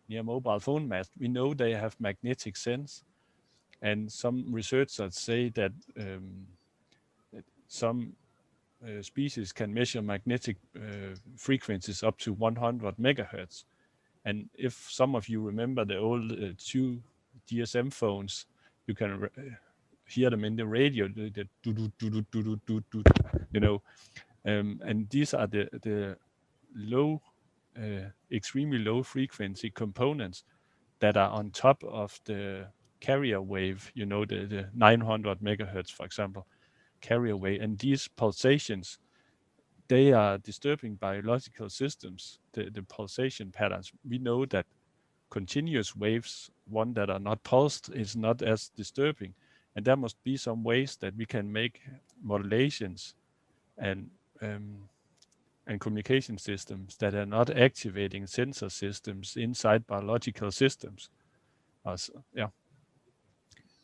near mobile phone masts? We know they have magnetic sense, and some researchers say that some species can measure magnetic frequencies up to 100 megahertz. And if some of you remember the old 2 GSM phones, you can hear them in the radio, and these are the low, extremely low frequency components that are on top of the carrier wave, the 900 megahertz, for example, carrier wave. And these pulsations, they are disturbing biological systems, the pulsation patterns. We know that continuous waves, one that are not pulsed, is not as disturbing. And there must be some ways that we can make modulations and communication systems that are not activating sensor systems inside biological systems.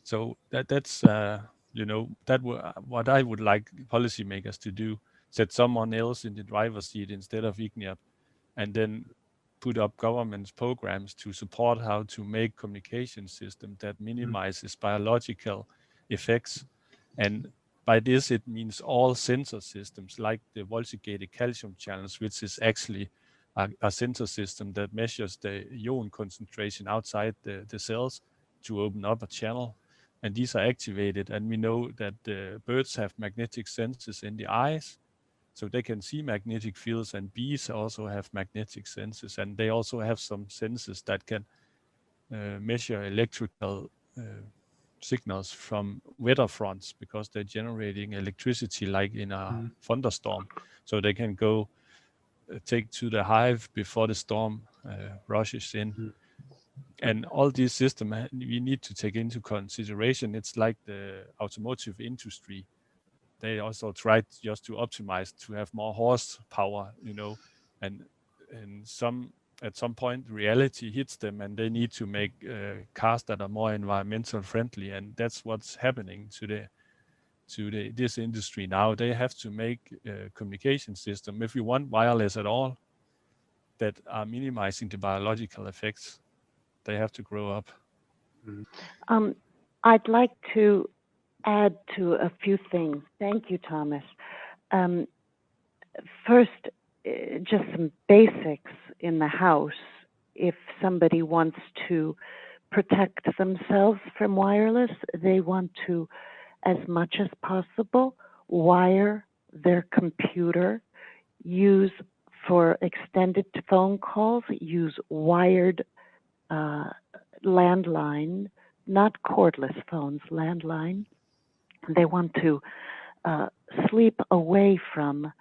So that's what I would like policymakers to do: set someone else in the driver's seat instead of IGNIAP, and then put up government's programs to support how to make communication system that minimizes biological effects. And by this, it means all sensor systems, like the voltage-gated calcium channels, which is actually a sensor system that measures the ion concentration outside the cells to open up a channel. And these are activated. And we know that birds have magnetic senses in the eyes, so they can see magnetic fields, and bees also have magnetic senses, and they also have some senses that can measure electrical signals from weather fronts, because they're generating electricity like in a thunderstorm. So they can go take to the hive before the storm rushes in. And all these systems we need to take into consideration. It's like the automotive industry. They also tried just to optimize to have more horsepower, and at some point reality hits them, and they need to make cars that are more environmental friendly. And that's what's happening to this industry now. They have to make a communication system, if you want wireless at all, that are minimizing the biological effects. They have to grow up. I'd like to add to a few things. Thank you, Thomas. First, just some basics in the house. If somebody wants to protect themselves from wireless, they want to, as much as possible, wire their computer, use for extended phone calls, use wired landline, not cordless phones, landline. They want to sleep away from,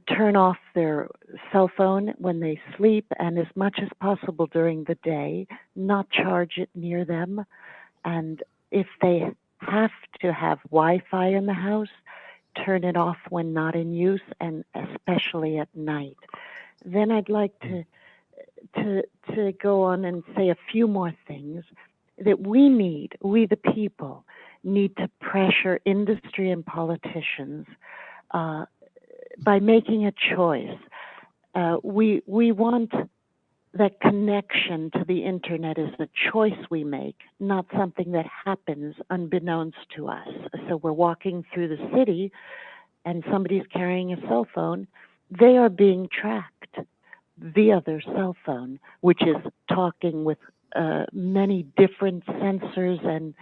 turn off their cell phone when they sleep, and as much as possible during the day, not charge it near them. And if they have to have Wi-Fi in the house, turn it off when not in use, and especially at night. Then I'd like to go on and say a few more things that we the people, need to pressure industry and politicians by making a choice. We want that connection to the internet is a choice we make, not something that happens unbeknownst to us. So we're walking through the city and somebody's carrying a cell phone. They are being tracked via their cell phone, which is talking with many different sensors and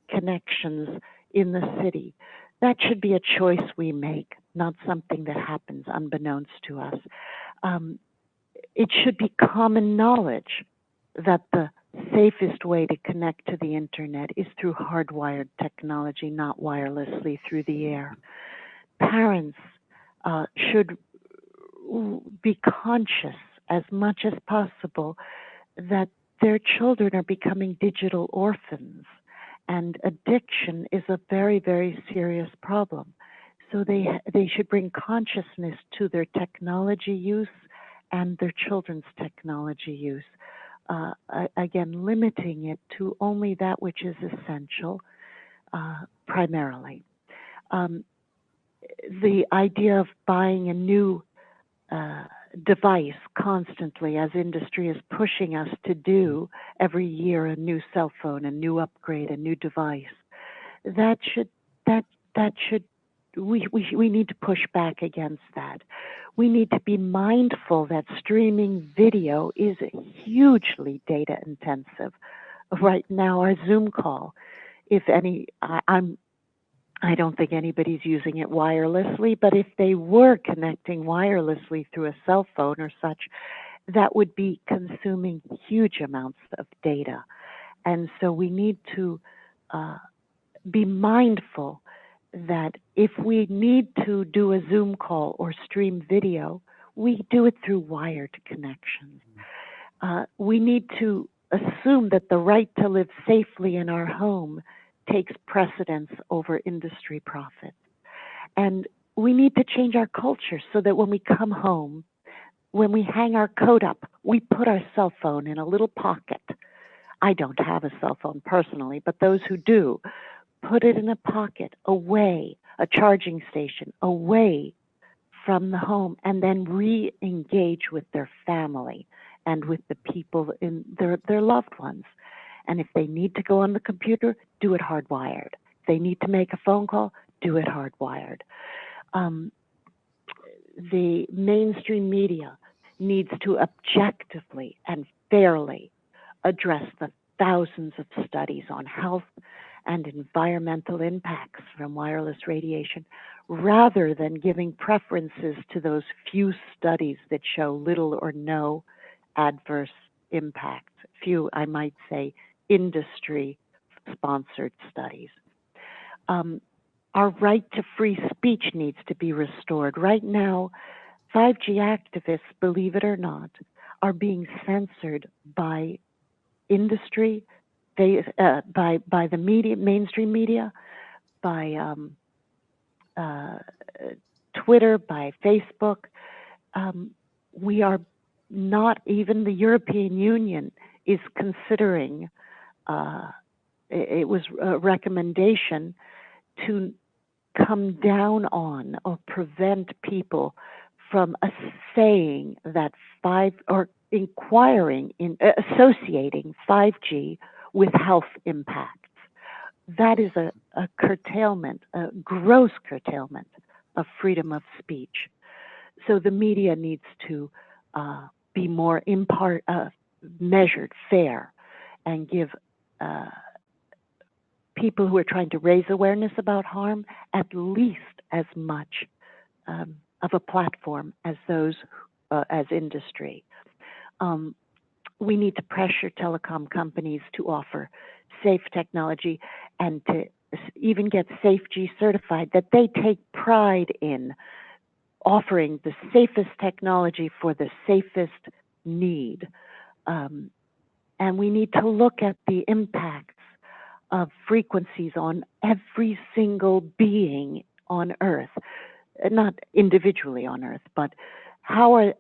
connections in the city. That should be a choice we make, not something that happens unbeknownst to us. It should be common knowledge that the safest way to connect to the internet is through hardwired technology, not wirelessly through the air. Parents should be conscious as much as possible that their children are becoming digital orphans, and addiction is a very, very serious problem. So they should bring consciousness to their technology use and their children's technology use. Again, limiting it to only that which is essential, primarily. The idea of buying a new device constantly, as industry is pushing us to do every year, a new cell phone, a new upgrade, a new device, we need to push back against that. We need to be mindful that streaming video is hugely data intensive. Right now, our Zoom call, I don't think anybody's using it wirelessly, but if they were connecting wirelessly through a cell phone or such, that would be consuming huge amounts of data. And so we need to be mindful that if we need to do a Zoom call or stream video, we do it through wired connections. We need to assume that the right to live safely in our home takes precedence over industry profits. And we need to change our culture so that when we come home, when we hang our coat up, we put our cell phone in a little pocket. I don't have a cell phone personally, but those who do, put it in a pocket, away, a charging station, away from the home, and then re-engage with their family and with the people in their loved ones. And if they need to go on the computer, do it hardwired. If they need to make a phone call, do it hardwired. The mainstream media needs to objectively and fairly address the thousands of studies on health and environmental impacts from wireless radiation, rather than giving preferences to those few studies that show little or no adverse impact. Few, I might say, industry-sponsored studies. Our right to free speech needs to be restored. Right now, 5G activists, believe it or not, are being censored by industry, by the media, mainstream media, by Twitter, by Facebook. We are not, even the European Union is considering, it was a recommendation to come down on or prevent people from saying that associating 5G with health impacts. That is a curtailment, a gross curtailment of freedom of speech. So the media needs to be more measured, fair, and give people who are trying to raise awareness about harm at least as much of a platform as those as industry. We need to pressure telecom companies to offer safe technology and to even get SafeG certified, that they take pride in offering the safest technology for the safest need. And we need to look at the impacts of frequencies on every single being on Earth, not individually on Earth, but how is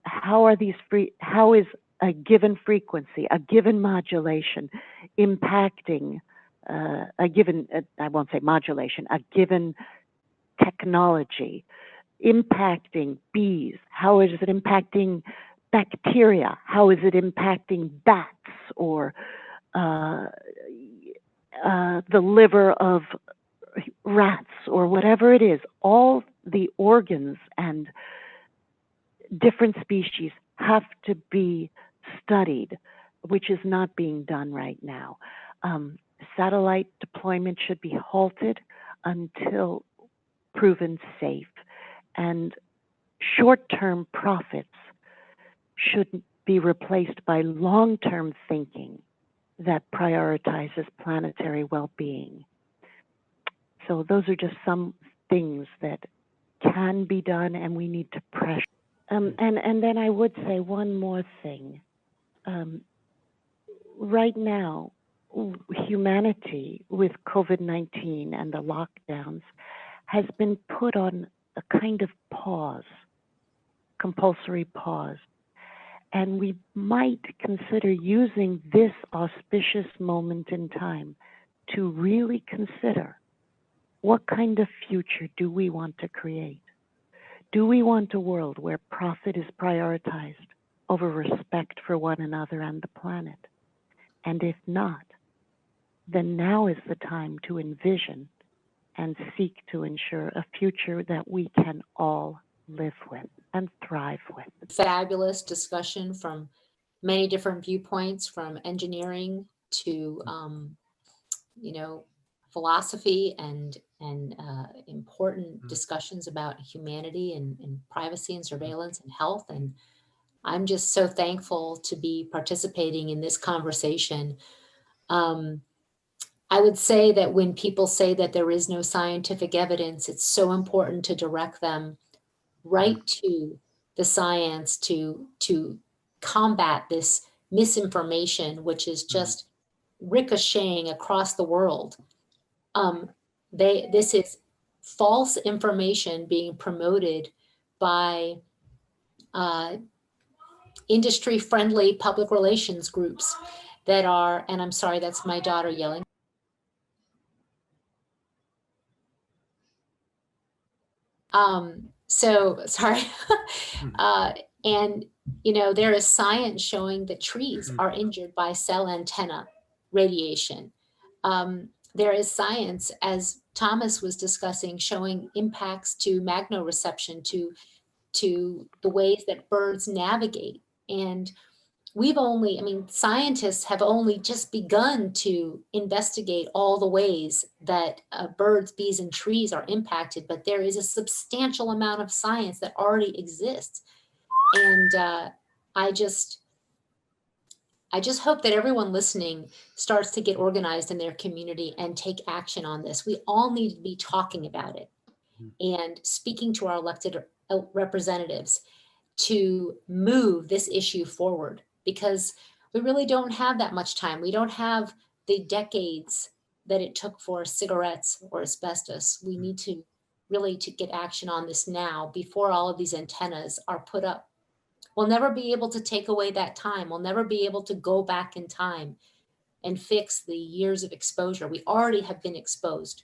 a given frequency, a given modulation impacting a given, I won't say modulation, a given technology impacting bees? How is it impacting bacteria? How is it impacting bats or the liver of rats or whatever it is? All the organs and different species have to be studied, which is not being done right now. Satellite deployment should be halted until proven safe, and short-term profits should be replaced by long-term thinking that prioritizes planetary well-being. So those are just some things that can be done, and we need to pressure. And then I would say one more thing. Right now, humanity with COVID-19 and the lockdowns has been put on a kind of pause, compulsory pause. And we might consider using this auspicious moment in time to really consider what kind of future do we want to create? Do we want a world where profit is prioritized over respect for one another and the planet? And if not, then now is the time to envision and seek to ensure a future that we can all live with and thrive with. Fabulous discussion from many different viewpoints, from engineering to, philosophy and important discussions about humanity and privacy and surveillance and health. And I'm just so thankful to be participating in this conversation. I would say that when people say that there is no scientific evidence, it's so important to direct them right to the science to combat this misinformation, which is just ricocheting across the world. This is false information being promoted by industry-friendly public relations groups that are, and I'm sorry, that's my daughter yelling. So sorry. And, you know, there is science showing that trees are injured by cell antenna radiation. There is science, as Thomas was discussing, showing impacts to magnoreception, to the ways that birds navigate. And scientists have only just begun to investigate all the ways that birds, bees, and trees are impacted, but there is a substantial amount of science that already exists. And I just hope that everyone listening starts to get organized in their community and take action on this. We all need to be talking about it and speaking to our elected representatives to move this issue forward, because we really don't have that much time. We don't have the decades that it took for cigarettes or asbestos. We need to really get action on this now before all of these antennas are put up. We'll never be able to take away that time. We'll never be able to go back in time and fix the years of exposure. We already have been exposed.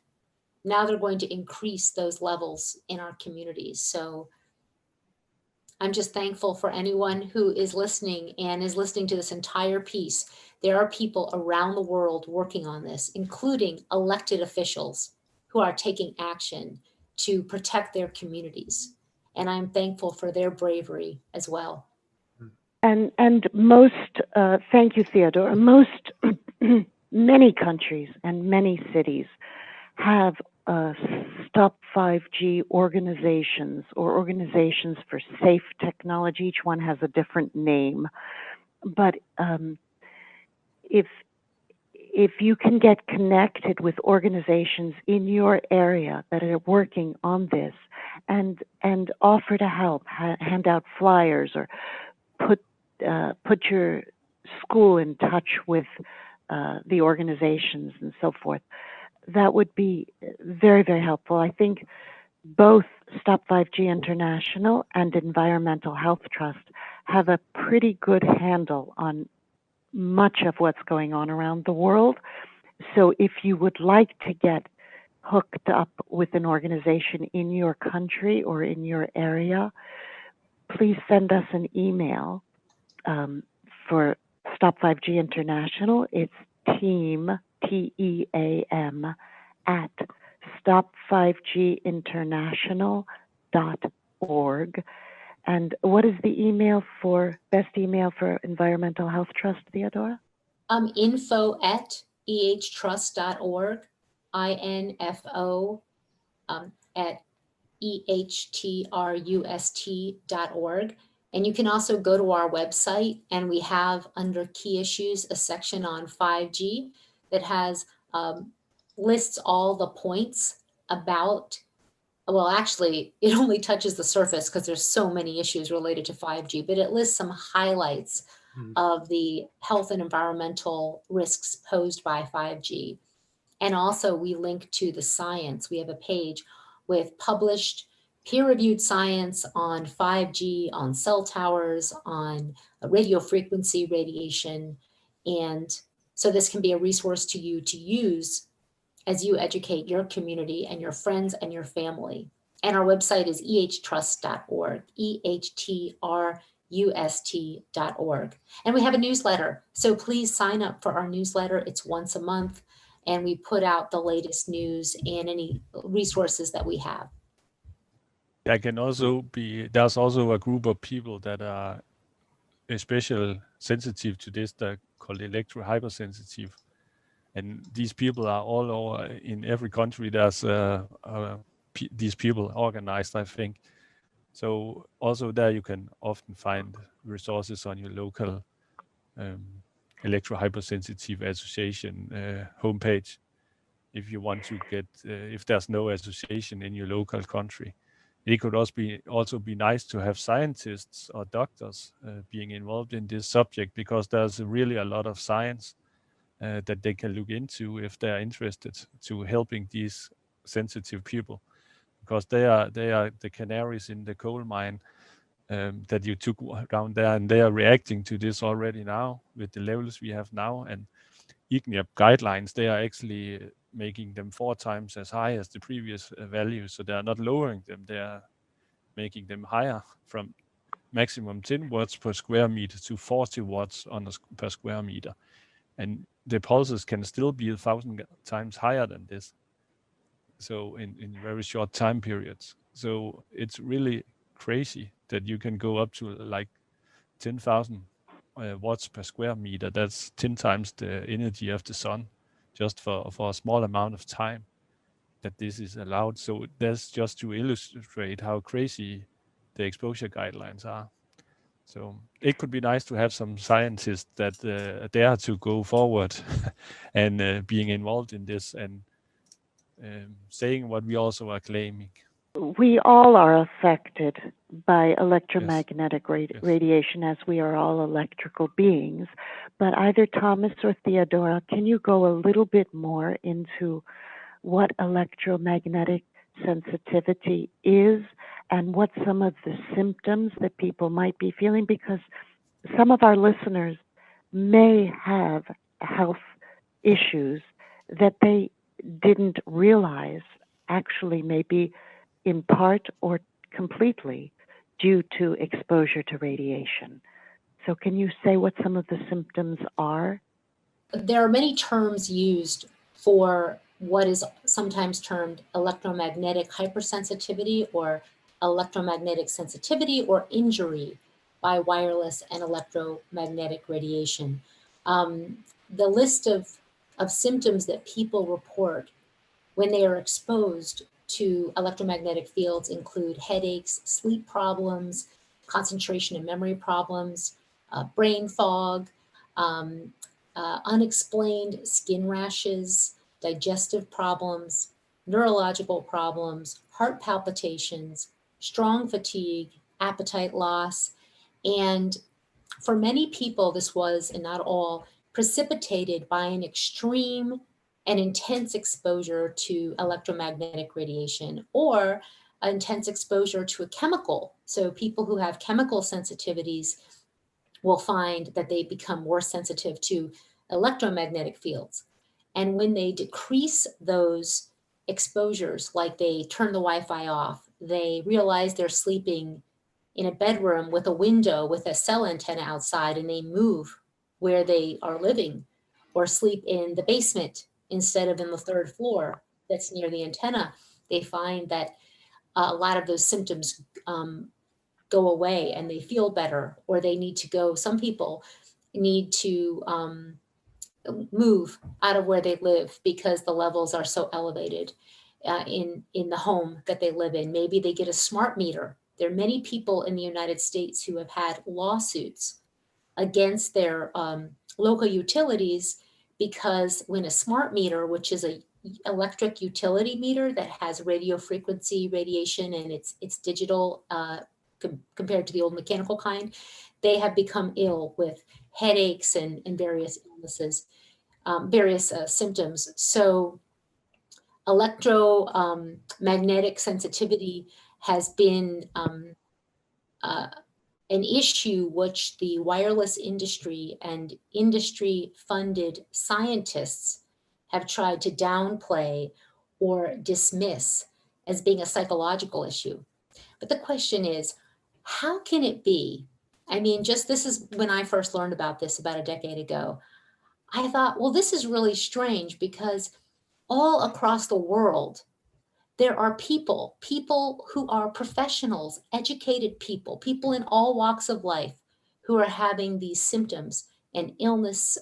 Now they're going to increase those levels in our communities. So I'm just thankful for anyone who is listening and is listening to this entire piece. There are people around the world working on this, including elected officials who are taking action to protect their communities. And I'm thankful for their bravery as well. And most, thank you, Theodora, most, many countries and many cities have Stop 5G organizations or organizations for safe technology. Each one has a different name. But if you can get connected with organizations in your area that are working on this and offer to help, hand out flyers or put your school in touch with the organizations and so forth, that would be very, very helpful. I think both Stop 5G International and Environmental Health Trust have a pretty good handle on much of what's going on around the world. So if you would like to get hooked up with an organization in your country or in your area, please send us an email for Stop 5G International. It's team, TEAM, at stop5ginternational.org. And what is the best email for Environmental Health Trust, Theodora? Info@ehtrust.org, info at ehtrust.org. And you can also go to our website, and we have under key issues a section on 5G that has lists all the points about, well, actually, it only touches the surface because there's so many issues related to 5G, but it lists some highlights of the health and environmental risks posed by 5G. And also we link to the science. We have a page with published peer-reviewed science on 5G, on cell towers, on radio frequency radiation. And so this can be a resource to you to use as you educate your community and your friends and your family. And our website is ehtrust.org, ehtrust.org. And we have a newsletter. So please sign up for our newsletter. It's once a month, and we put out the latest news and any resources that we have. There's also a group of people that are especially sensitive to this, that are called electro-hypersensitive. And these people are all over in every country. There's these people organized, I think. So also there you can often find resources on your local electro-hypersensitive association homepage. if you want to get, if there's no association in your local country. It could also be nice to have scientists or doctors being involved in this subject, because there's really a lot of science that they can look into if they're interested to helping these sensitive people, because they are the canaries in the coal mine that you took down there, and they are reacting to this already now with the levels we have now. And IGNIAP guidelines, they are actually making them 4 times as high as the previous values. So they are not lowering them, they are making them higher, from maximum 10 watts per square meter to 40 watts per square meter. And the pulses can still be 1,000 times higher than this. So in very short time periods. So it's really crazy that you can go up to like 10,000 watts per square meter. That's 10 times the energy of the sun, just for a small amount of time that this is allowed. So that's just to illustrate how crazy the exposure guidelines are. So it could be nice to have some scientists that dare to go forward and being involved in this and saying what we also are claiming. We all are affected by electromagnetic Yes. radiation, as we are all electrical beings. But either Thomas or Theodora, can you go a little bit more into what electromagnetic sensitivity is and what some of the symptoms that people might be feeling? Because some of our listeners may have health issues that they didn't realize actually may be in part or completely due to exposure to radiation. So can you say what some of the symptoms are? There are many terms used for what is sometimes termed electromagnetic hypersensitivity or electromagnetic sensitivity or injury by wireless and electromagnetic radiation. The list of symptoms that people report when they are exposed to electromagnetic fields include headaches, sleep problems, concentration and memory problems, brain fog, unexplained skin rashes, digestive problems, neurological problems, heart palpitations, strong fatigue, appetite loss. And for many people, this was, and not all, precipitated by an extreme and intense exposure to electromagnetic radiation or intense exposure to a chemical. So people who have chemical sensitivities will find that they become more sensitive to electromagnetic fields. And when they decrease those exposures, like they turn the Wi-Fi off, they realize they're sleeping in a bedroom with a window with a cell antenna outside, and they move where they are living, or sleep in the basement instead of in the 3rd floor that's near the antenna, they find that a lot of those symptoms go away and they feel better, or they need to go. Some people need to move out of where they live because the levels are so elevated in the home that they live in. Maybe they get a smart meter. There are many people in the United States who have had lawsuits against their local utilities because when a smart meter, which is a electric utility meter that has radio frequency radiation and it's digital compared to the old mechanical kind, they have become ill with headaches and various illnesses, various symptoms. So electromagnetic sensitivity has been an issue which the wireless industry and industry-funded scientists have tried to downplay or dismiss as being a psychological issue. But the question is, how can it be? I mean, this is when I first learned about this about a decade ago. I thought, well, this is really strange because all across the world, there are people who are professionals, educated people in all walks of life who are having these symptoms and illness,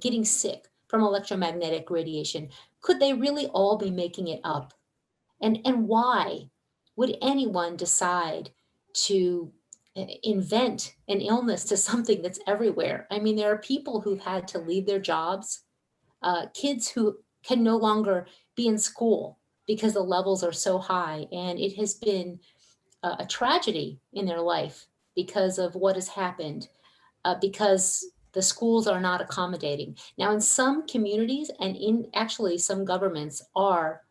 getting sick from electromagnetic radiation. Could they really all be making it up? And why would anyone decide to invent an illness to something that's everywhere? I mean, there are people who've had to leave their jobs, kids who can no longer be in school because the levels are so high. And it has been a tragedy in their life because of what has happened, because the schools are not accommodating. Now, in some communities and in actually some governments are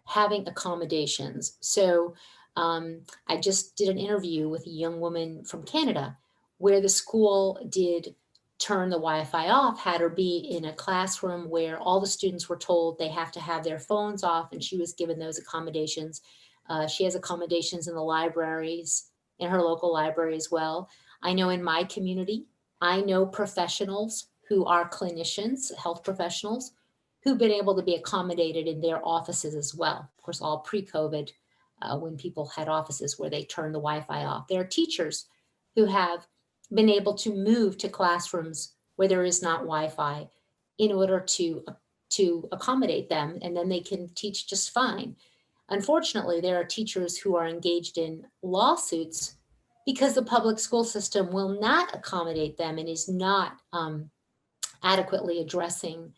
having accommodations. So I just did an interview with a young woman from Canada where the school did turn the Wi-Fi off, had her be in a classroom where all the students were told they have to have their phones off, and she was given those accommodations. She has accommodations in the libraries, in her local library as well. I know in my community, I know professionals who are clinicians, health professionals, who've been able to be accommodated in their offices as well. Of course, all pre-COVID, when people had offices where they turned the Wi-Fi off. There are teachers who have been able to move to classrooms where there is not Wi-Fi in order to accommodate them, and then they can teach just fine. Unfortunately, there are teachers who are engaged in lawsuits because the public school system will not accommodate them and is not adequately addressing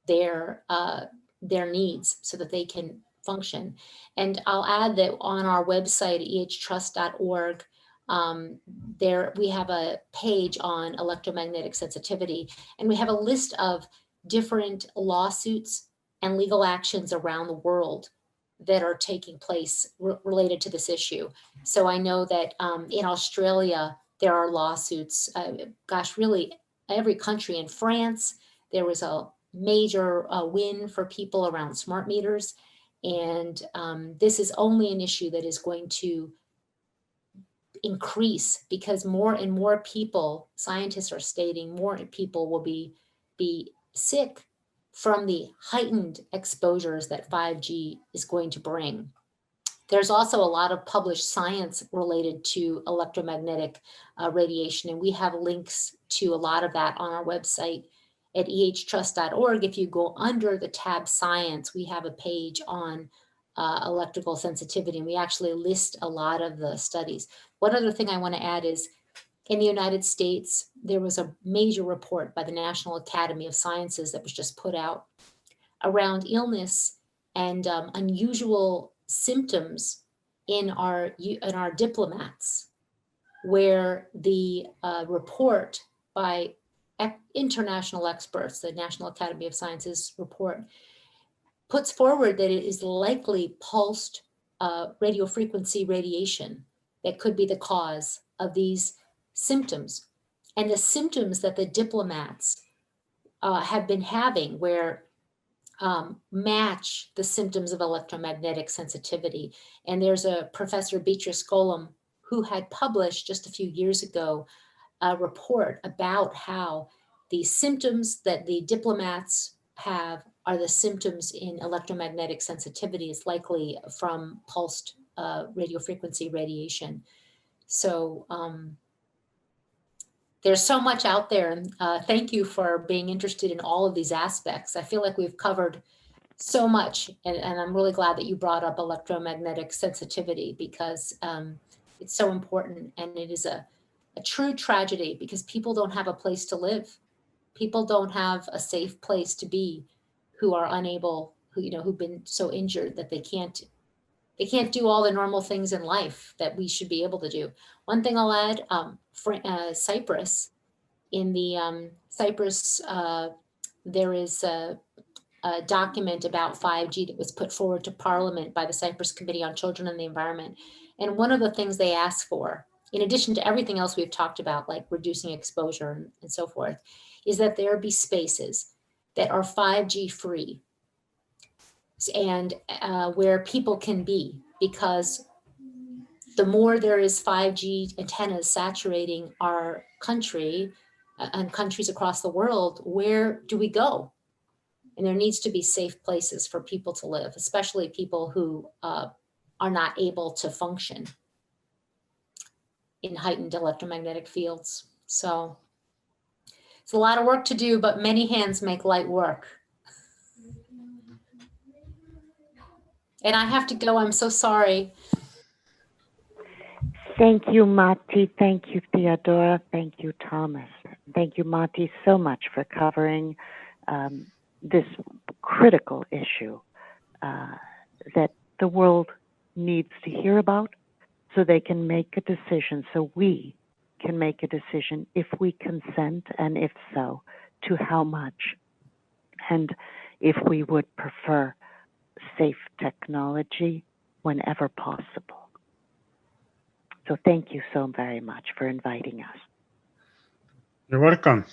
their needs so that they can function. And I'll add that on our website, ehtrust.org, there we have a page on electromagnetic sensitivity, and we have a list of different lawsuits and legal actions around the world that are taking place related to this issue. So I know that in Australia, there are lawsuits, really every country. In France, there was a major win for people around smart meters. And this is only an issue that is going to increase because more and more people, scientists are stating, more people will be sick from the heightened exposures that 5G is going to bring. There's also a lot of published science related to electromagnetic radiation, and we have links to a lot of that on our website at ehtrust.org. If you go under the tab Science, we have a page on electrical sensitivity, and we actually list a lot of the studies. One other thing I want to add is in the United States, there was a major report by the National Academy of Sciences that was just put out around illness and unusual symptoms in our diplomats, where the report by international experts, the National Academy of Sciences report, puts forward that it is likely pulsed radiofrequency radiation that could be the cause of these symptoms. And the symptoms that the diplomats have been having, where match the symptoms of electromagnetic sensitivity. And there's a Professor Beatrice Golem who had published just a few years ago a report about how the symptoms that the diplomats have are the symptoms in electromagnetic sensitivity is likely from pulsed radiofrequency radiation. So there's so much out there. And thank you for being interested in all of these aspects. I feel like we've covered so much, and I'm really glad that you brought up electromagnetic sensitivity because it's so important, and it is a true tragedy because people don't have a place to live. People don't have a safe place to be who are unable, who've been so injured that they can't do all the normal things in life that we should be able to do. One thing I'll add, Cyprus, in the Cyprus, there is a document about 5G that was put forward to Parliament by the Cyprus Committee on Children and the Environment. And one of the things they ask for, in addition to everything else we've talked about, like reducing exposure and so forth, is that there be spaces that are 5G free and where people can be, because the more there is 5G antennas saturating our country and countries across the world, where do we go? And there needs to be safe places for people to live, especially people who are not able to function in heightened electromagnetic fields. So it's a lot of work to do, but many hands make light work. And I have to go. I'm so sorry. Thank you, Mati. Thank you, Theodora. Thank you, Thomas. Thank you, Mati, so much for covering this critical issue that the world needs to hear about so they can make a decision, so we can make a decision if we consent, and if so, to how much, and if we would prefer safe technology whenever possible. So thank you so very much for inviting us. You're welcome.